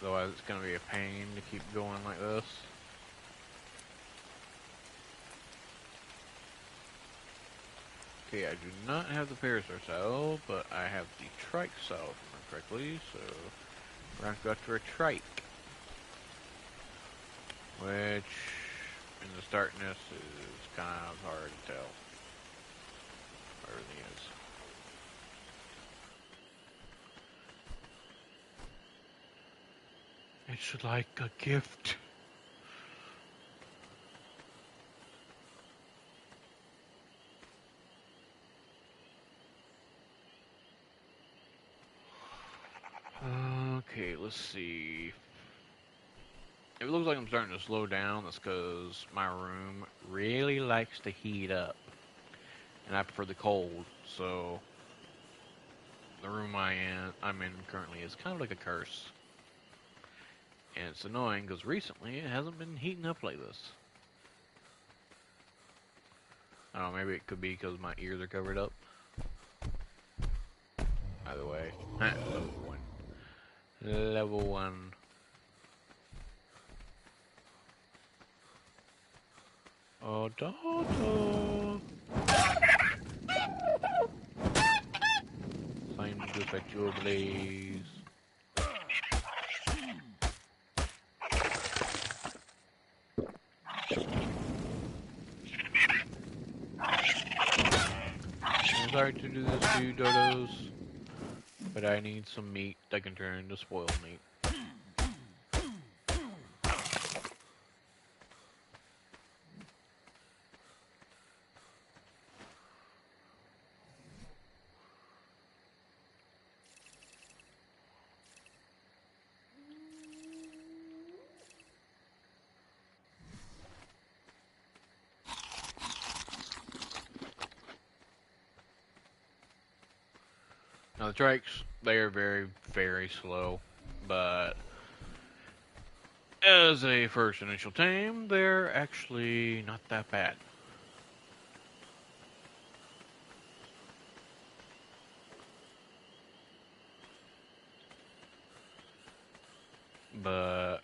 otherwise it's going to be a pain to keep going like this. Okay, I do not have the Parasaur saddle, but I have the Trike saddle, if I remember correctly, so we're going to go after a Trike. Which, in this darkness, is kind of hard to tell. Everything is. It's like a gift. Okay, let's see. If it looks like I'm starting to slow down, that's because my room really likes to heat up. And I prefer the cold, so the room I'm in currently is kind of like a curse. And it's annoying because recently it hasn't been heating up like this. I don't know, maybe it could be because my ears are covered up. Either way. Level 1. Level 1. Oh, Dodo! Time to set you ablaze. I'm sorry to do this to you, Dodos, but I need some meat that can turn into spoiled meat. Now the trikes, they are very, very slow, but as a first initial tame, they're actually not that bad. But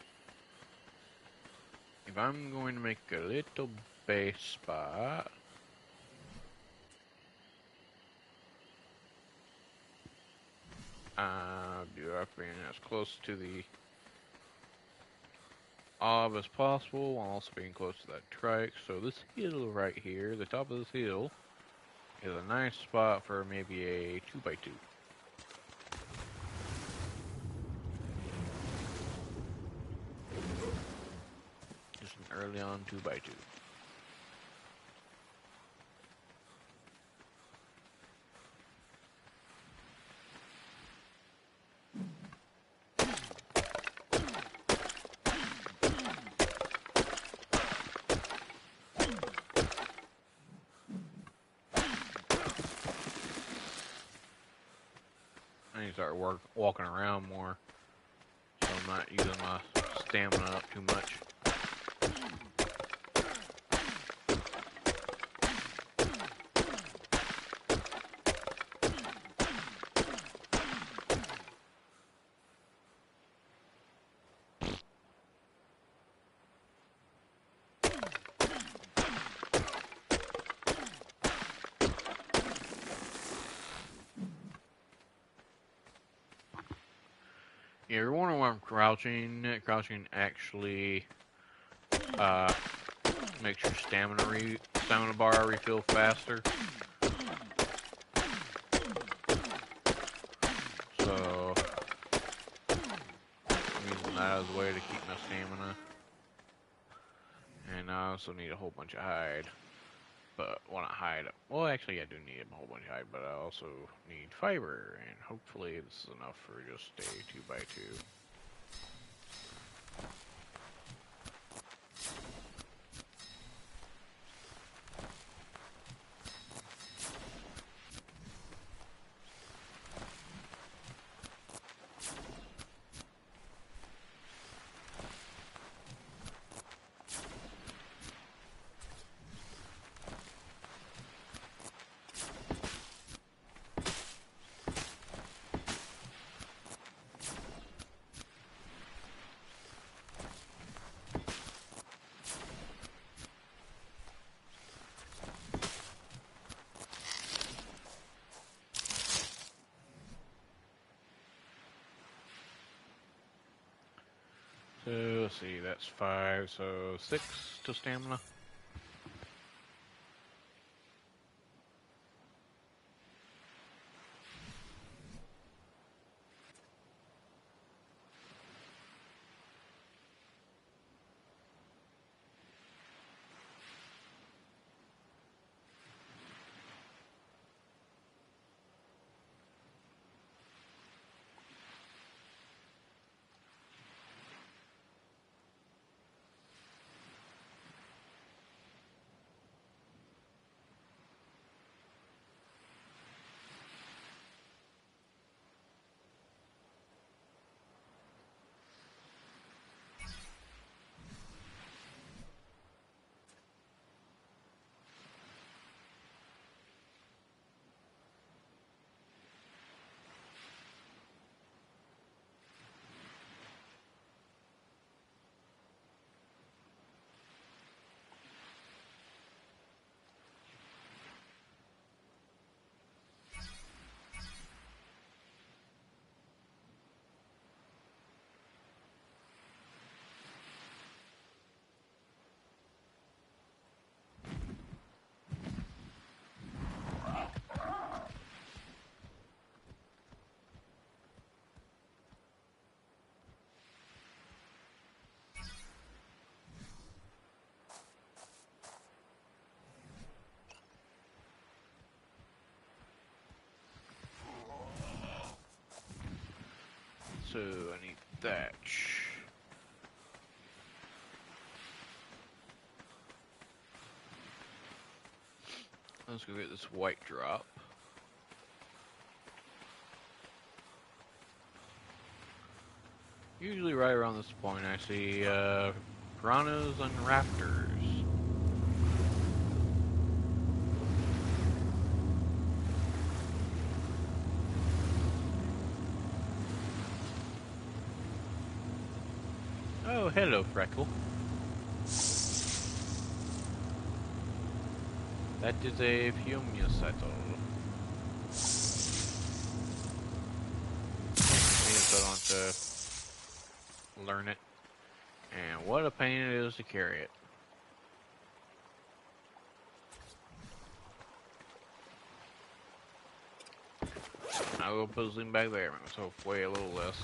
if I'm going to make a little base spot, do I being as close to the ob as possible, while also being close to that trike. So this hill right here, the top of this hill, is a nice spot for maybe a 2x2. Just an early on 2x2. start walking around more, so I'm not using my stamina up too much. Yeah, you're wondering why I'm crouching. Crouching actually uh, makes your stamina bar refill faster. So I'm using that as a way to keep my stamina. And I also need a whole bunch of hide. But well, not hide. Well, actually, I do need a whole bunch of hide, but I also need fiber, and hopefully this is enough for just a 2x2. So let's see, that's 5, so 6 to stamina. So I need thatch. Let's go get this white drop. Usually right around this point I see piranhas and raptors. Oh, hello, Freckle. That is a Fumiacetal. So I don't have to learn it. And what a pain it is to carry it. I will put this thing back there, so weigh a little less.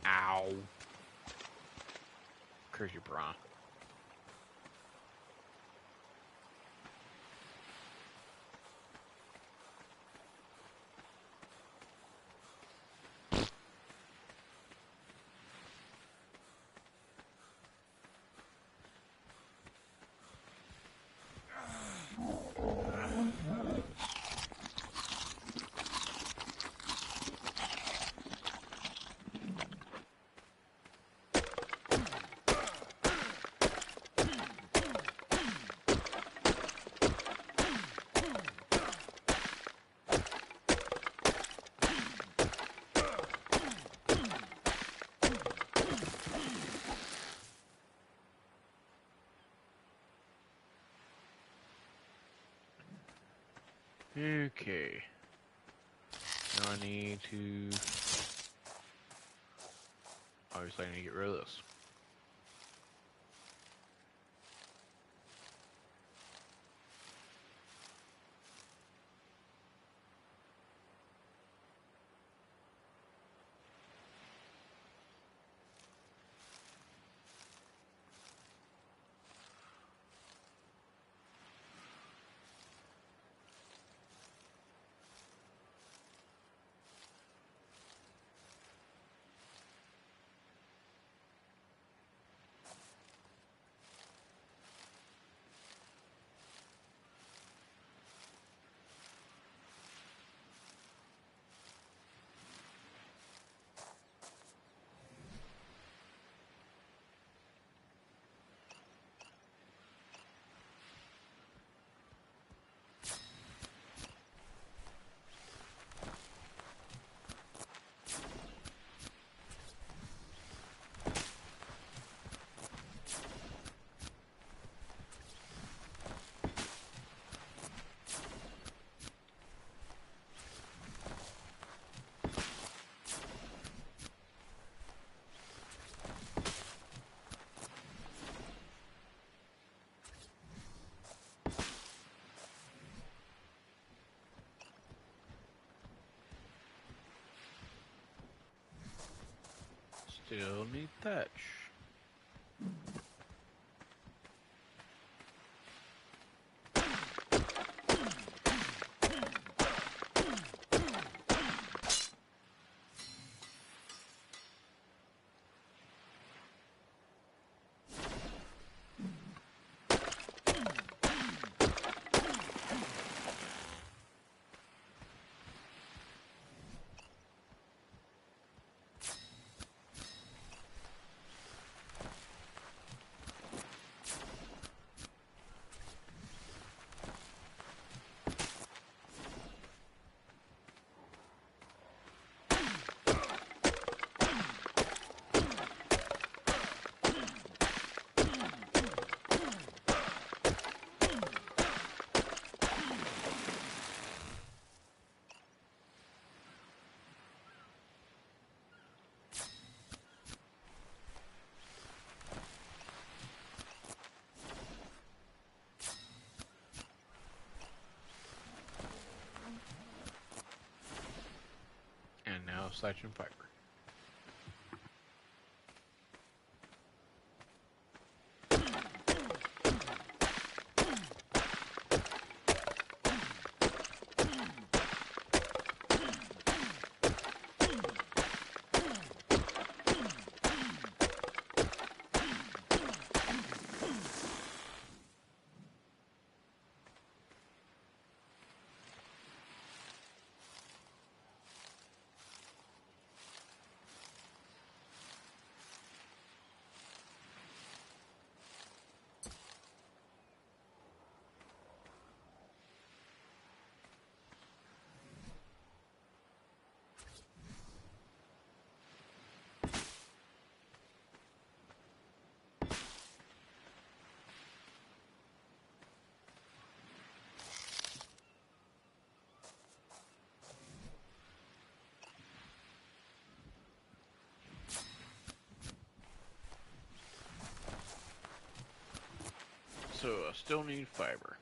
Ow. Curse you, piranha. Okay. Now I need to... Obviously I need to get rid of this. Still need thatch. And now thatch and fiber. So I still need fiber.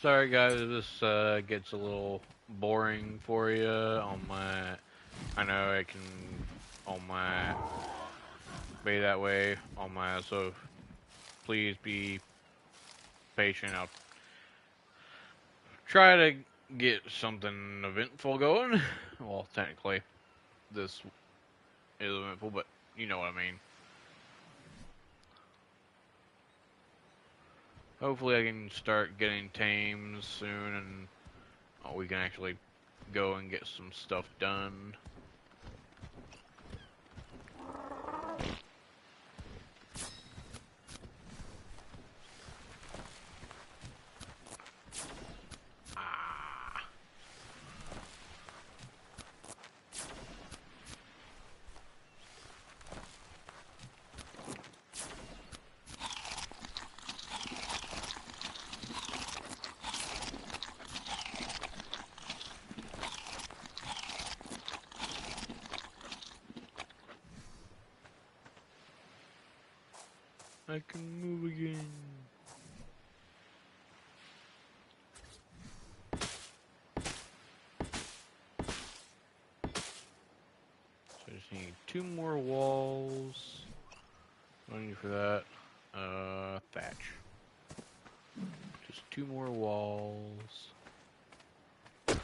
Sorry guys, if this gets a little boring for you on my... I know I can on my... be that way on my... So please be patient. I'll try to get something eventful going. Well, technically, this is eventful, but you know what I mean. Hopefully I can start getting tames soon and we can actually go and get some stuff done. I can move again. So I just need 2 more walls. What do I need for that? Thatch. Just 2 more walls. And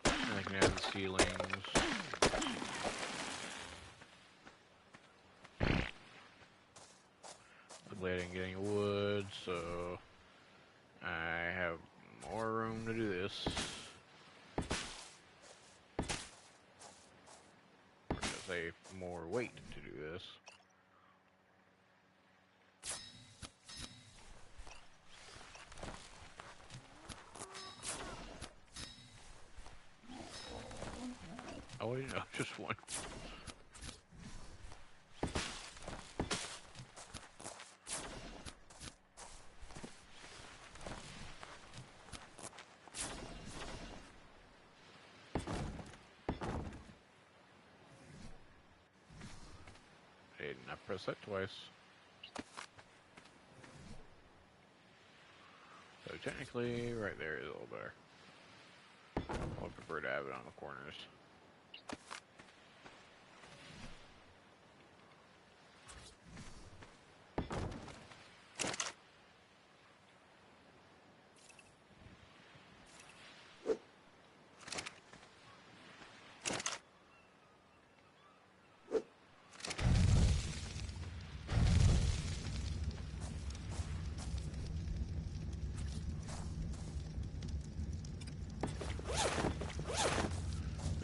I can add the ceilings. Luckily I didn't get any wood, so I have more room to do this. Or should I say more weight to do this. Oh wait, no, just one. Didn't I press that twice? So technically, right there is a little better. I would prefer to have it on the corners.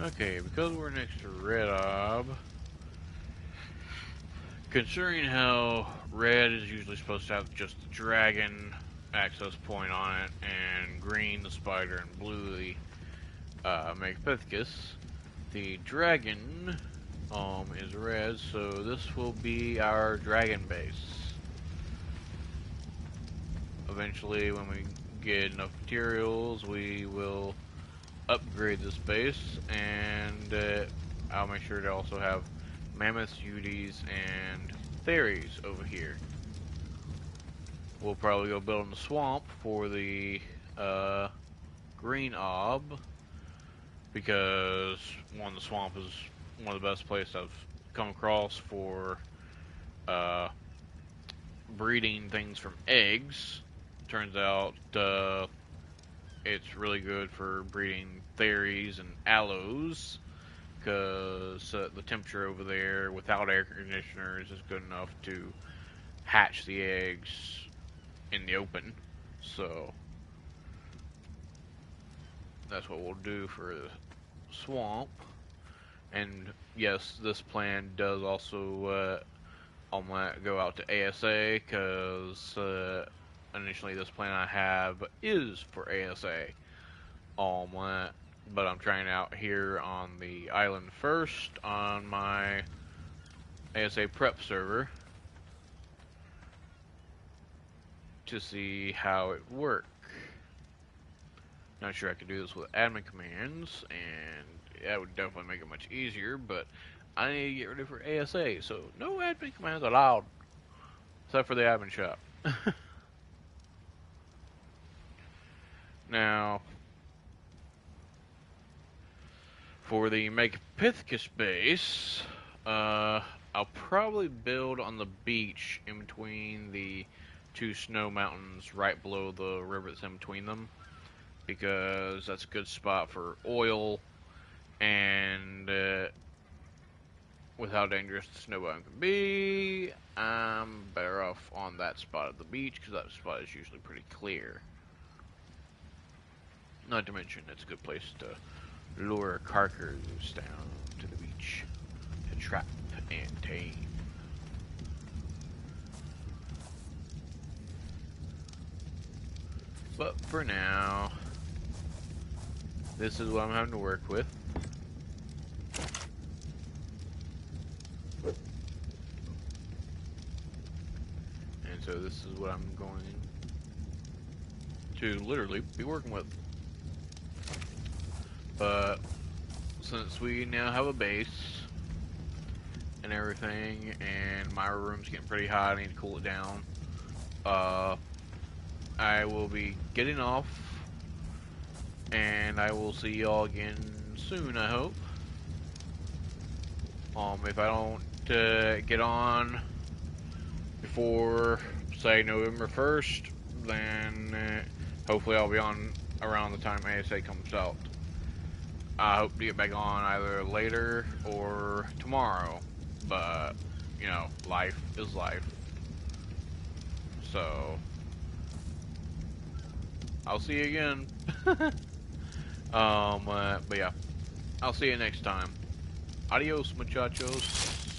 Okay, because we're next to Red Ob, considering how red is usually supposed to have just the dragon access point on it, and green the spider, and blue the Megapithecus, the dragon is red, so this will be our dragon base. Eventually, when we get enough materials, we will upgrade this base, and I'll make sure to also have mammoths, Uties, and fairies over here. We'll probably go build in the swamp for the green ob, because one, the swamp is one of the best places I've come across for breeding things from eggs. Turns out it's really good for breeding fairies and aloes, because the temperature over there without air conditioners is good enough to hatch the eggs in the open. So that's what we'll do for the swamp. And yes, this plan does also go out to ASA, because initially this plan I have is for ASA. But I'm trying out here on the island first on my ASA prep server to see how it works. Not sure I could do this with admin commands, and that would definitely make it much easier, but I need to get ready for ASA, so no admin commands allowed, except for the admin shop. Now, for the Megapithecus base, I'll probably build on the beach in between the 2 snow mountains right below the river that's in between them, because that's a good spot for oil, and with how dangerous the snow biome can be, I'm better off on that spot at the beach, because that spot is usually pretty clear. Not to mention, it's a good place to lure carcass down to the beach to trap and tame. But for now, this is what I'm having to work with. And so this is what I'm going to literally be working with. But since we now have a base and everything, and my room's getting pretty hot, I need to cool it down. I will be getting off, and I will see y'all again soon, I hope. If I don't get on before, say, November 1st, then hopefully I'll be on around the time ASA comes out. I hope to get back on either later or tomorrow, but, you know, life is life. So, I'll see you again. But yeah, I'll see you next time. Adios, muchachos.